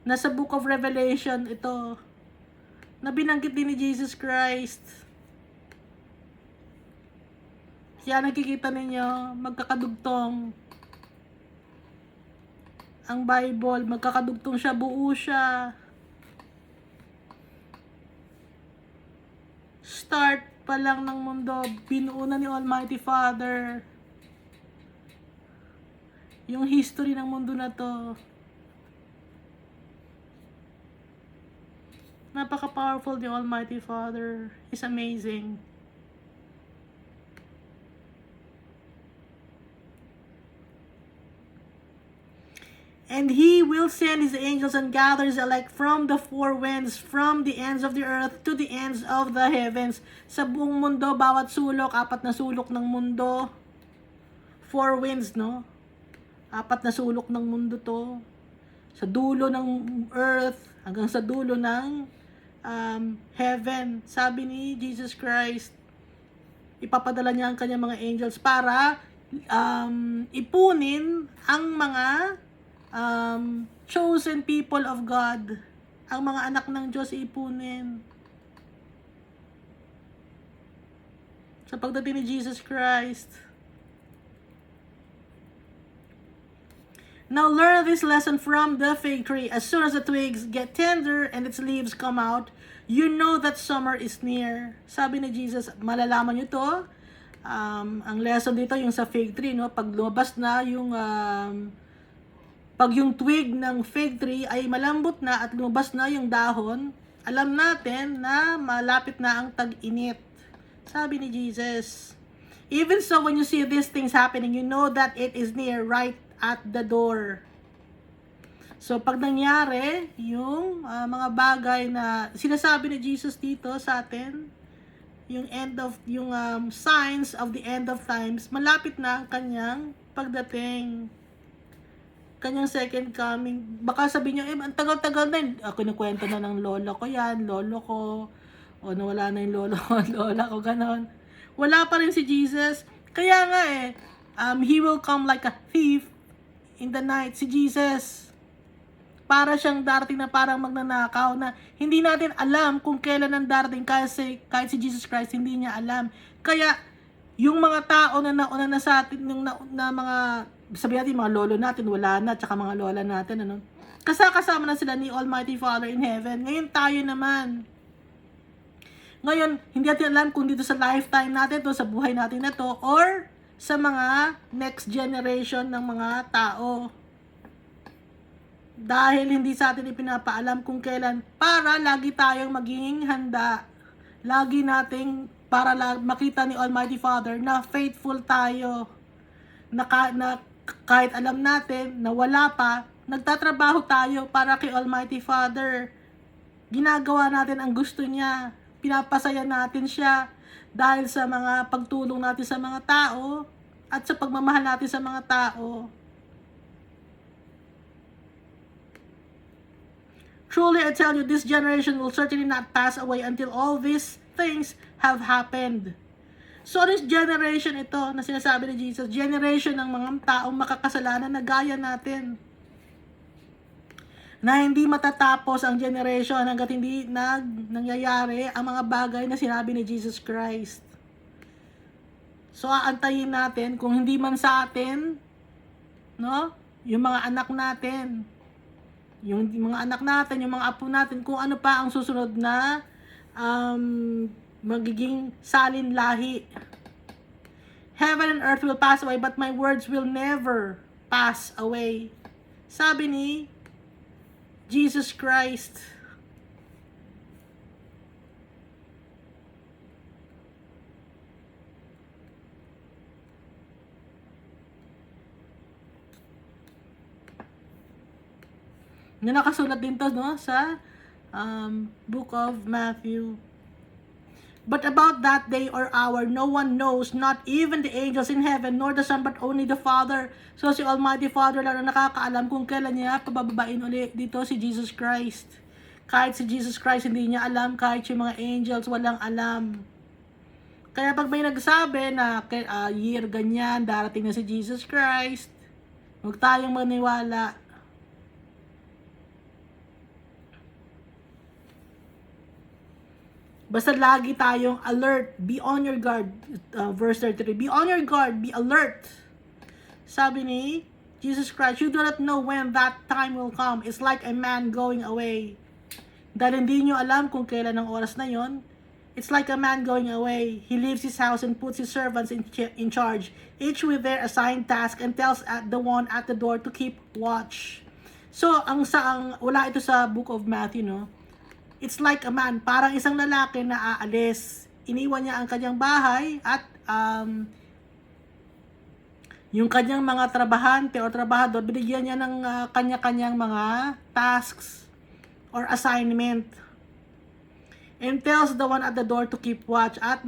Nasa Book of Revelation ito, na binanggit din ni Jesus Christ. Kaya nakikita ninyo, magkakadugtong ang Bible, magkakadugtong siya, buo siya. Start pa lang ng mundo, binuo na ni Almighty Father yung history ng mundo na to. Napaka-powerful ni Almighty Father. He's amazing. And He will send His angels and gather His elect from the four winds, from the ends of the earth to the ends of the heavens. Sa buong mundo, bawat sulok, 4 na sulok ng mundo. 4 winds, no? 4 na sulok ng mundo to. Sa dulo ng earth, hanggang sa dulo ng heaven. Sabi ni Jesus Christ, ipapadala niya ang kanyang mga angels para ipunin ang mga chosen people of God, ang mga anak ng Diyos ipunin. Sa pagdating ni Jesus Christ. Now learn this lesson from the fig tree. As soon as the twigs get tender and its leaves come out, you know that summer is near. Sabi ni Jesus, malalaman nyo to. Ang lesson dito yung sa fig tree, no? Pag lumabas na yung pag yung twig ng fig tree ay malambot na at lumabas na yung dahon, alam natin na malapit na ang tag-init. Sabi ni Jesus. Even so, when you see these things happening, you know that it is near, right at the door. So, pag nangyari, yung mga bagay na sinasabi ni Jesus dito sa atin, yung signs of the end of times, malapit na ang kanyang pagdating. Kanyang second coming. Baka sabihin nyo, ang tagal-tagal na yun. Kinukwento na ng lolo ko yan, lolo ko. O nawala na yung lolo ko, lola ko, ganon. Wala pa rin si Jesus. Kaya nga He will come like a thief in the night. Si Jesus, para siyang darating na parang magnanakaw na hindi natin alam kung kailan ang darating kahit si Jesus Christ hindi niya alam. Kaya yung mga tao na nauna na sa atin, yung na mga sabihin natin, mga lolo natin, wala na, tsaka mga lola natin, ano? Kasama na sila ni Almighty Father in heaven. Ngayon tayo naman. Ngayon, hindi natin alam kung dito sa lifetime natin to, sa buhay natin na to, or sa mga next generation ng mga tao. Dahil hindi sa atin ipinapaalam kung kailan, para lagi tayong maging handa. Lagi nating, para makita ni Almighty Father na faithful tayo. Na kahit alam natin na wala pa, nagtatrabaho tayo para kay Almighty Father. Ginagawa natin ang gusto niya. Pinapasaya natin siya dahil sa mga pagtulong natin sa mga tao at sa pagmamahal natin sa mga tao. Truly I tell you, this generation will certainly not pass away until all these things have happened. So this generation ito na sinasabi ni Jesus, generation ng mga taong makakasalanan na gaya natin. Na hindi matatapos ang generation hanggat hindi nangyayari ang mga bagay na sinabi ni Jesus Christ. So aantayin natin kung hindi man sa atin, no? Yung mga anak natin, yung mga anak natin, yung mga apo natin, kung ano pa ang susunod na magiging salin lahi. Heaven and earth will pass away, but my words will never pass away. Sabi ni Jesus Christ. Na nakasulat din to, no, sa book of Matthew. But about that day or hour, no one knows, not even the angels in heaven, nor the Son, but only the Father. So si Almighty Father lang ang nakakaalam kung kailan niya pabababain ulit dito si Jesus Christ. Kahit si Jesus Christ hindi niya alam, kahit yung mga angels walang alam. Kaya pag may nagsabi na year ganyan, darating na si Jesus Christ, huwag tayong maniwala. Basta lagi tayong alert. Be on your guard. Verse 33. Be on your guard. Be alert. Sabi ni Jesus Christ, you do not know when that time will come. It's like a man going away. Dahil hindi nyo alam kung kailan ang oras na yon. It's like a man going away. He leaves his house and puts his servants in charge, each with their assigned task, and tells the one at the door to keep watch. So, wala ito sa book of Matthew, no? It's like a man, parang isang lalaki na aalis. Iniwan niya ang kanyang bahay at yung kanyang mga trabahante o trabahador, binigyan niya ng kanya-kanyang mga tasks or assignment. And tells the one at the door to keep watch. At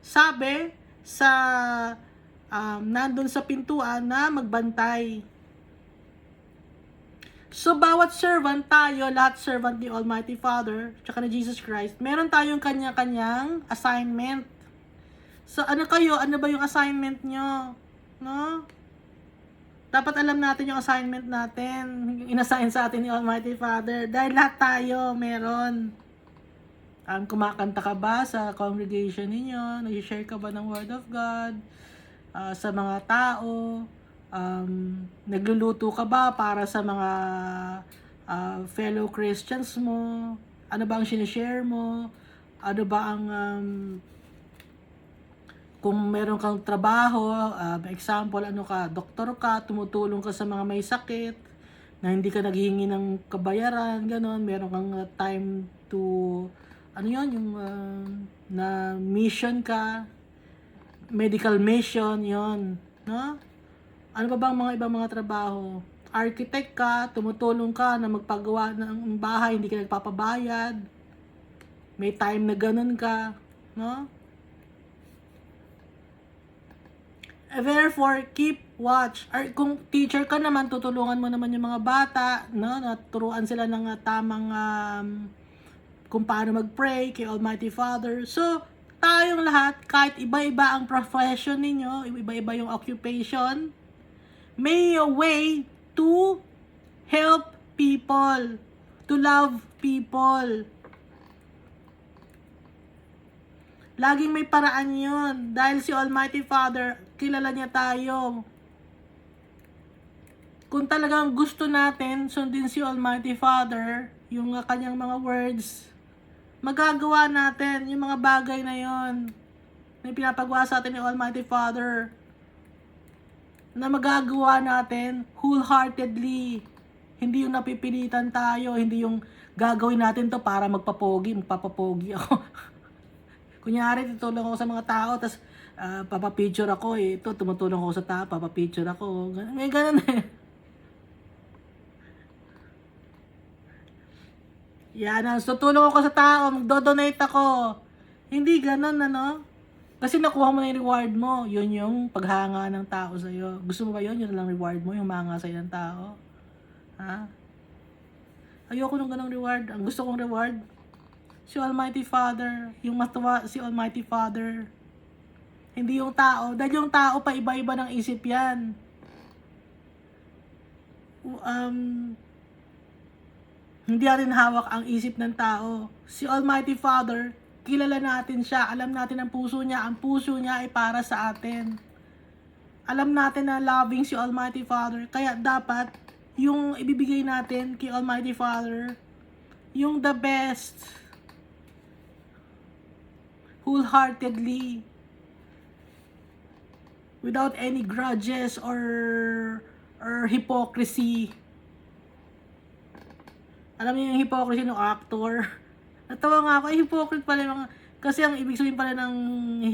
sabi sa nandun sa pintuan na magbantay. So, bawat servant tayo, lahat servant ni Almighty Father, tsaka ni Jesus Christ, meron tayong kanya-kanyang assignment. So, ano ba yung assignment nyo? No? Dapat alam natin yung assignment natin, inassign sa atin ni Almighty Father, dahil lahat tayo meron. Kumakanta ka ba sa congregation ninyo? Nag-share ka ba ng Word of God? Sa mga tao? Nagluluto ka ba para sa mga fellow Christians mo? Ano ba ang sinishare mo? Ano ba ang kung meron kang trabaho, example, doktor ka, tumutulong ka sa mga may sakit, na hindi ka naghihingi ng kabayaran, ganon, meron kang time to, na mission ka, medical mission, yon, no? Ano ba bang mga ibang mga trabaho? Architect ka, tumutulong ka na magpagawa ng bahay, hindi ka nagpapabayad. May time na ganun ka, no? Therefore, keep watch. Or kung teacher ka naman, tutulungan mo naman yung mga bata, no? Naturuan sila ng tamang kung paano mag-pray kay Almighty Father. So, tayong lahat, kahit iba-iba ang profession ninyo, iba-iba yung occupation, may a way to help people, to love people. Laging may paraan yun. Dahil si Almighty Father, kilala niya tayo. Kung talagang gusto natin, sundin si Almighty Father, yung kanyang mga words, magagawa natin yung mga bagay na yon na pinapagawa sa atin ni Almighty Father, na magagawa natin wholeheartedly. Hindi yung napipilitan tayo, hindi yung gagawin natin to para magpapapogi ako. Kunyari, tutulong ako sa mga tao, tapos papapicture ako, ito, tumutulong ako sa tao, papapicture ako. May ganun eh. Yan, tutulong ako sa tao, magdodonate ako. Hindi ganun, Kasi nakuha mo na yung reward mo. Yun yung paghanga ng tao sa'yo. Gusto mo ba yun? Yun lang reward mo, yung mahanga sa'yo ng tao. Ha? Ayoko ng ganong reward. Ang gusto kong reward, si Almighty Father. Yung matuwa si Almighty Father. Hindi yung tao. Dahil yung tao pa iba-iba ng isip yan. Hindi natin hawak ang isip ng tao. Si Almighty Father, kilala natin siya. Alam natin ang puso niya. Ang puso niya ay para sa atin. Alam natin na loving si Almighty Father. Kaya dapat, yung ibibigay natin kay Almighty Father, yung the best. Wholeheartedly. Without any grudges or hypocrisy. Alam niyo yung hypocrisy ng actor? Natawa nga ako, hypocrite pala yung kasi ang ibig sabihin pala ng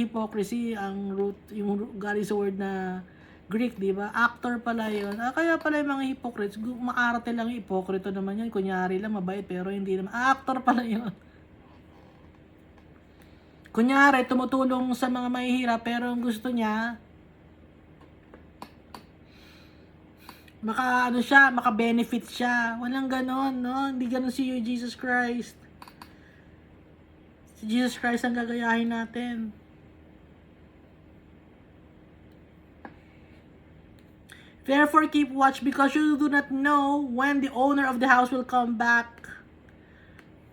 hypocrisy, ang root, yung galing sa word na Greek, di ba? Actor pala yun. Kaya pala yung mga hypocrites, maarte lang yung hypocrite naman yan. Kunyari lang, mabait, pero hindi naman. Actor pala yun. Kunyari, tumutulong sa mga mahihirap, pero ang gusto niya, maka-benefit siya. Walang ganon, no? Hindi ganon si Jesus Christ. Si Jesus Christ ang gagayahin natin. Therefore, keep watch because you do not know when the owner of the house will come back.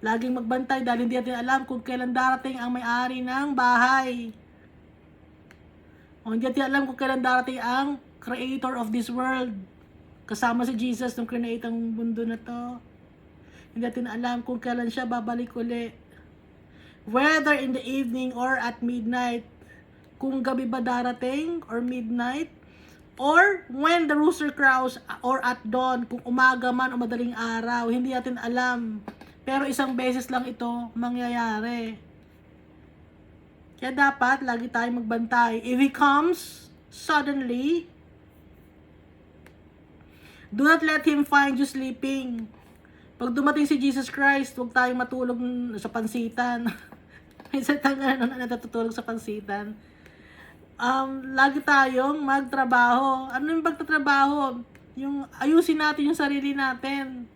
Laging magbantay dahil hindi natin alam kung kailan darating ang may-ari ng bahay. O hindi natin alam kung kailan darating ang creator of this world. Kasama si Jesus nung create ang mundo na to. Hindi natin alam kung kailan siya babalik uli. Whether in the evening or at midnight. Kung gabi ba darating or midnight. Or when the rooster crows or at dawn. Kung umaga man o madaling araw. Hindi natin alam. Pero isang beses lang ito mangyayari. Kaya dapat lagi tayong magbantay. If he comes suddenly, do not let him find you sleeping. Pag dumating si Jesus Christ, huwag tayong matulog sa pansitan. Minsan tayo natutulog sa pansitan. Lagi tayong magtrabaho. Ano yung pagtatrabaho? Yung ayusin natin yung sarili natin.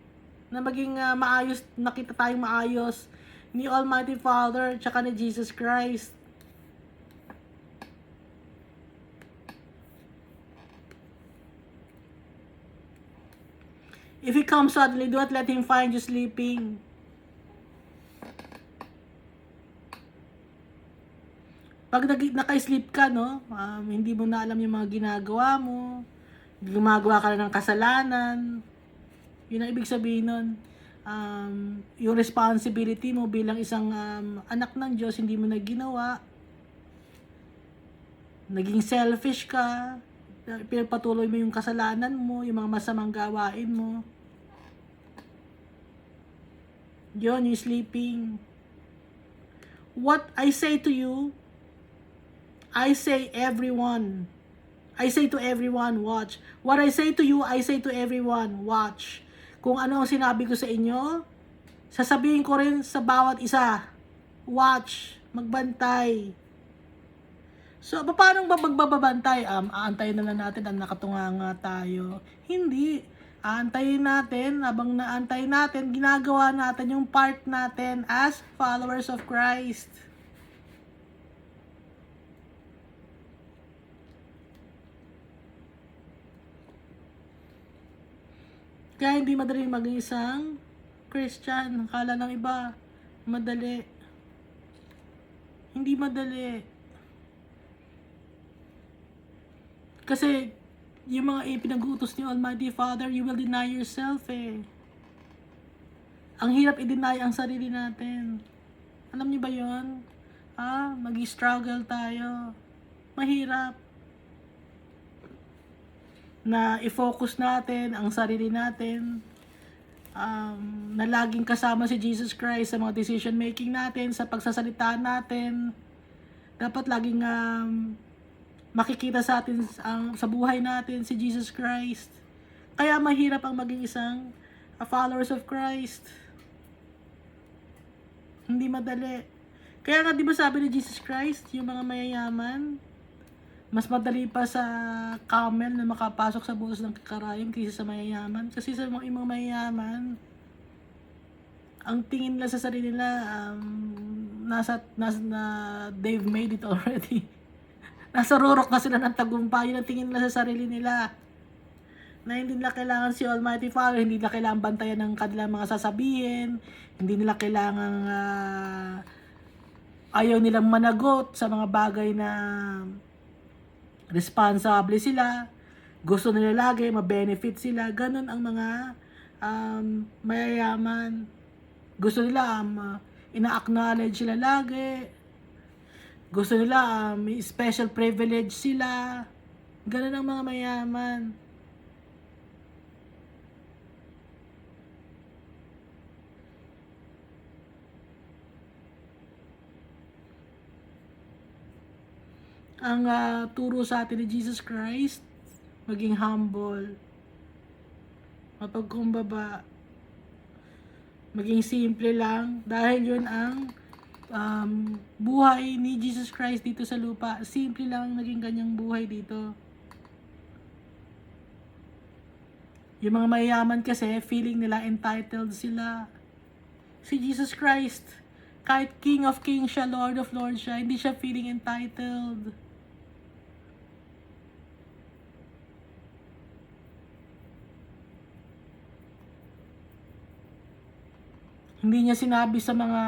Na maging maayos, nakita tayong maayos ni Almighty Father tsaka ni Jesus Christ. If he comes suddenly, do not let him find you sleeping. Pag naka-sleep ka, no, hindi mo na alam yung mga ginagawa mo, gumagawa ka na ng kasalanan, yun ang ibig sabihin nun. Yung responsibility mo bilang isang anak ng Diyos, hindi mo na ginawa. Naging selfish ka, pinagpatuloy mo yung kasalanan mo, yung mga masamang gawain mo. Yun, yung sleeping. What I say to you, I say everyone. I say to everyone, watch. What I say to you, I say to everyone, watch. Kung ano ang sinabi ko sa inyo, sasabihin ko rin sa bawat isa. Watch. Magbantay. So, paano magbabantay? Aantayin na lang natin ang nakatunganga tayo. Hindi. Aantayin natin, habang naantay natin, ginagawa natin yung part natin as followers of Christ. Kaya hindi madaling maging isang Christian. Akala ng iba, madali. Hindi madali. Kasi, yung mga ipinag-utos ni Almighty Father, you will deny yourself eh. Ang hirap i-deny ang sarili natin. Alam niyo ba yun? Mag-struggle tayo. Mahirap. Na i-focus natin ang sarili natin, na laging kasama si Jesus Christ sa mga decision making natin, sa pagsasalita natin. Dapat laging makikita sa atin sa buhay natin si Jesus Christ. Kaya mahirap ang maging isang followers of Christ. Hindi madali. Kaya nga di ba sabi ni Jesus Christ, yung mga mayayaman, mas madali pa sa camel na makapasok sa butas ng karayom kaysa sa mayayaman. Kasi sa mga mayayaman, Ang tingin nila sa sarili nila, nasa na they've made it already. Nasa rurok na sila ng tagumpay. Yun ang tingin nila sa sarili nila. Na hindi nila kailangan si Almighty Father, hindi nila kailangan bantayan ng kanilang mga sasabihin, hindi nila kailangan ayaw nilang managot sa mga bagay na responsable sila, gusto nila lagi, ma-benefit sila, ganun ang mga mayayaman. Gusto nila ina-acknowledge sila lagi, gusto nila may special privilege sila, ganun ang mga mayaman. Ang turo sa atin ni Jesus Christ, maging humble, mapagkumbaba, maging simple lang, dahil yun ang buhay ni Jesus Christ dito sa lupa. Simple lang ang naging kanyang buhay dito. Yung mga mayayaman kasi, feeling nila entitled sila. Si Jesus Christ, kahit King of Kings siya, Lord of Lords siya, hindi siya feeling entitled. Hindi niya sinabi sa mga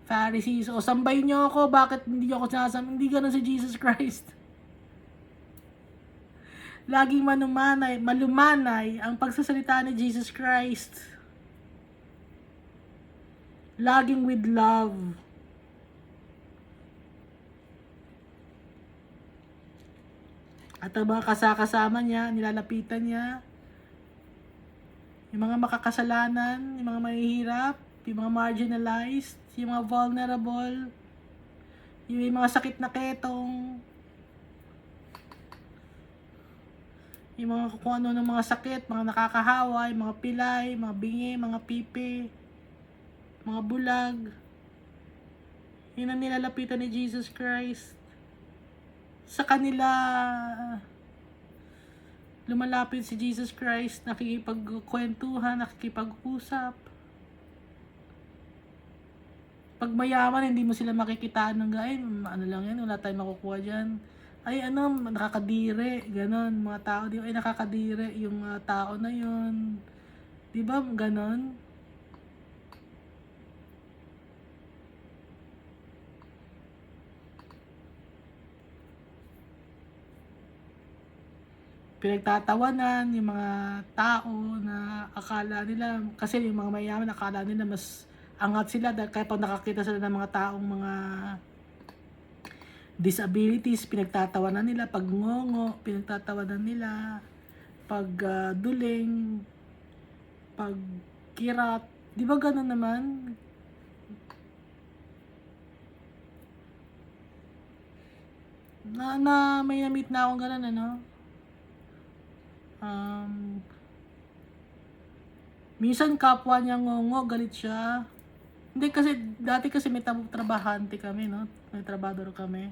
Pharisees, o sambahin niyo ako, bakit hindi ako sinasamba? Hindi ganun si Jesus Christ. Laging malumanay ang pagsasalita ni Jesus Christ. Laging with love. At ang mga kasama niya, nilalapitan niya, yung mga makakasalanan, yung mga mahihirap, yung mga marginalized, yung mga vulnerable, yung mga sakit na ketong, yung mga kung ano ng mga sakit, mga nakakahawa, yung mga pilay, mga bingi, mga pipi, mga bulag. Yun ang nilalapitan ni Jesus Christ. Sa kanila, lumalapit si Jesus Christ, nakikipagkwentuhan, nakikipag-usap. Pag mayaman, hindi mo sila makikitaan ng ano lang yan, wala tayong makukuha dyan. Ay nakakadire, ganon, mga tao, di ba, ay nakakadire yung tao na yun. Di ba, ganon? Pinagtatawanan yung mga tao na akala nila, kasi yung mga mayaman akala nila mas angat sila kahit pag nakakita sila ng mga taong mga disabilities, pinagtatawanan nila. Pag ngongo, pinagtatawanan nila. Pag duling, pag kirat, di ba ganun naman? May na-meet na akong ganun, ano? Minsan kapwa niya ngongo, galit siya. Hindi kasi, dati kasi may trabahante kami, no? May trabador kami.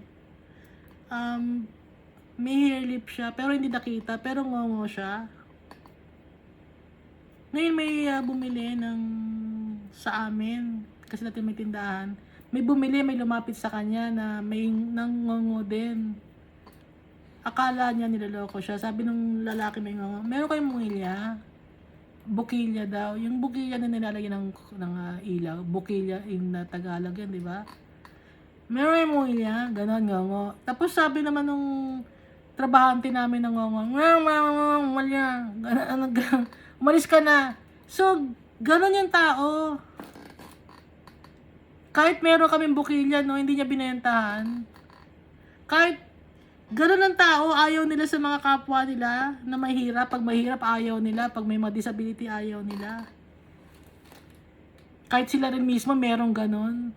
May hair lip siya, pero hindi nakita, pero ngongo siya. Ngayon may bumili sa amin, kasi dati may tindahan. May bumili, may lumapit sa kanya na may nangongo din. Akala niya niloloko siya. Sabi nung lalaki may ngongo, meron kayong bumilya? Bukilya daw. Yung bukilya na nilalagyan ng ilaw. Bukilya in Tagalog yan, di ba? Meron yung bumilya, ganon, ngongo. Tapos sabi naman nung trabahante namin ng ngongo, umalis ka na. So, ganon yung tao. Kahit meron kaming bukilya, no, hindi niya binentahan. Kahit ganon ang tao, ayaw nila sa mga kapwa nila na mahirap. Pag mahirap, ayaw nila. Pag may mga disability, ayaw nila. Kahit sila rin mismo, merong ganon.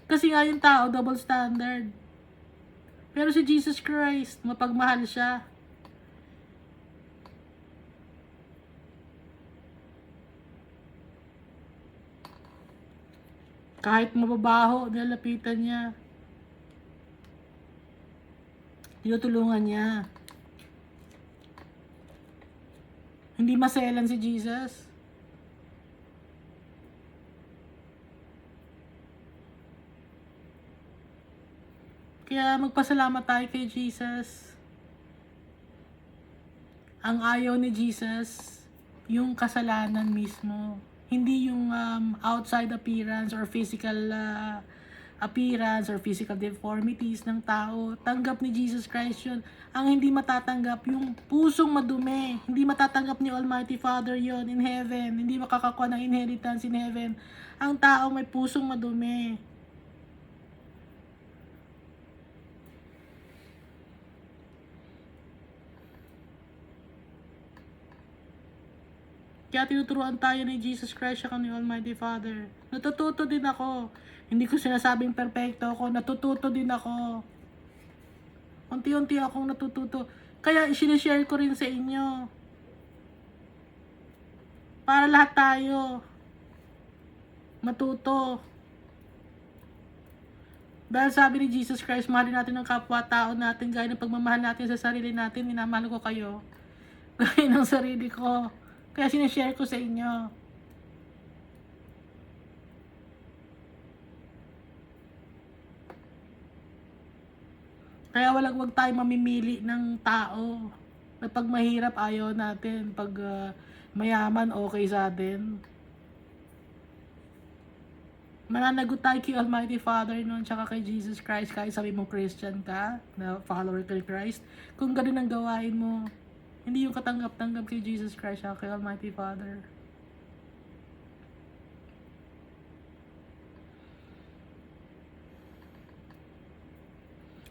Kasi nga yung tao, double standard. Pero si Jesus Christ, mapagmahal siya. Kahit mababaho, nilalapitan niya. Tinutulungan niya. Hindi maselan si Jesus. Kaya magpasalamat tayo kay Jesus. Ang ayaw ni Jesus, yung kasalanan mismo. Hindi yung outside appearance or physical appearance or physical deformities ng tao. Tanggap ni Jesus Christ yun. Ang hindi matatanggap, yung pusong madumi. Hindi matatanggap ni Almighty Father yon in heaven. Hindi makakakuha ng inheritance in heaven. Ang tao may pusong madumi. Kaya tinuturuan tayo ni Jesus Christ at ni Almighty Father. Natututo din ako. Hindi ko sinasabing perfecto ako. Natututo din ako. Unti-unti akong natututo. Kaya sinishare ko rin sa inyo. Para lahat tayo matuto. Dahil sabi ni Jesus Christ, mahalin natin ang kapwa-tao natin gaya ng pagmamahal natin sa sarili natin. Minamahal ko kayo gaya ng sarili ko. Kaya sinishare ko sa inyo. Kaya wag tayo mamimili ng tao. Na pag mahirap ayaw natin, pag mayaman okay sa atin. Mananagot tayo kay Almighty Father noon, tsaka kay Jesus Christ, kahit sabi mo Christian ka, na follower kay Christ. Kung ganun ang gawain mo, hindi yung katanggap-tanggap kay Jesus Christ at kay Almighty Father.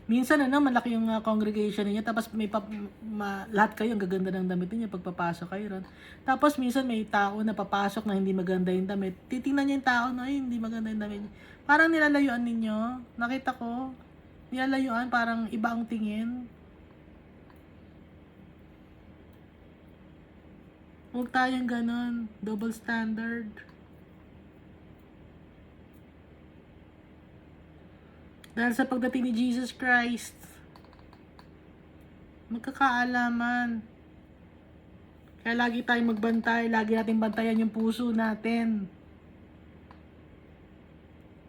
Minsan malaki yung congregation niya, tapos may lahat kayo ang gaganda ng damit niya pagpapasok kayo ron. Tapos minsan may tao na papasok na hindi maganda yung damit. Titingnan niya yung tao na hindi maganda yung damit niya. Parang nilalayuan ninyo. Nakita ko. Nilalayuan, parang iba ang tingin. Huwag tayong ganon. Double standard. Dahil sa pagdating ni Jesus Christ, magkakaalaman. Kaya lagi tayong magbantay. Lagi natin bantayan yung puso natin.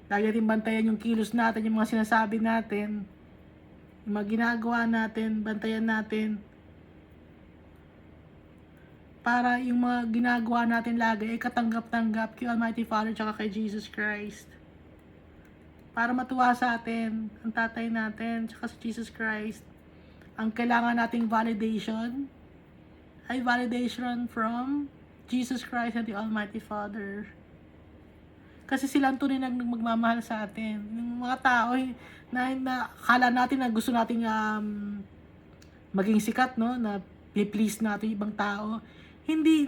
Lagi natin bantayan yung kilos natin, yung mga sinasabi natin. Yung mga ginagawa natin, bantayan natin. Para yung mga ginagawa natin lagi ay katanggap-tanggap kay Almighty Father tsaka kay Jesus Christ. Para matuwa sa atin, ang tatay natin tsaka si Jesus Christ. Ang kailangan nating validation ay validation from Jesus Christ and the Almighty Father. Kasi sila ang tunay na magmamahal sa atin. Yung mga tao na akala natin na gusto nating maging sikat, no? Na i-please natin ibang tao. Hindi,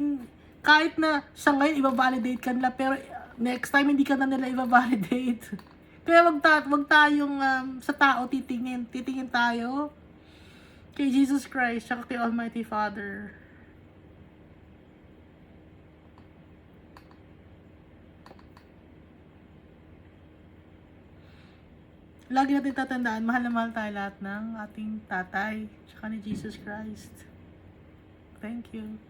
kahit na sa ngayon i-validate ka nila, pero next time hindi ka na nila i-validate. Kaya wag tayong sa tao titingin tayo kay Jesus Christ at kay Almighty Father. Lagi natin tatandaan, mahal na mahal tayo lahat ng ating tatay, tsaka ni Jesus Christ. Thank you.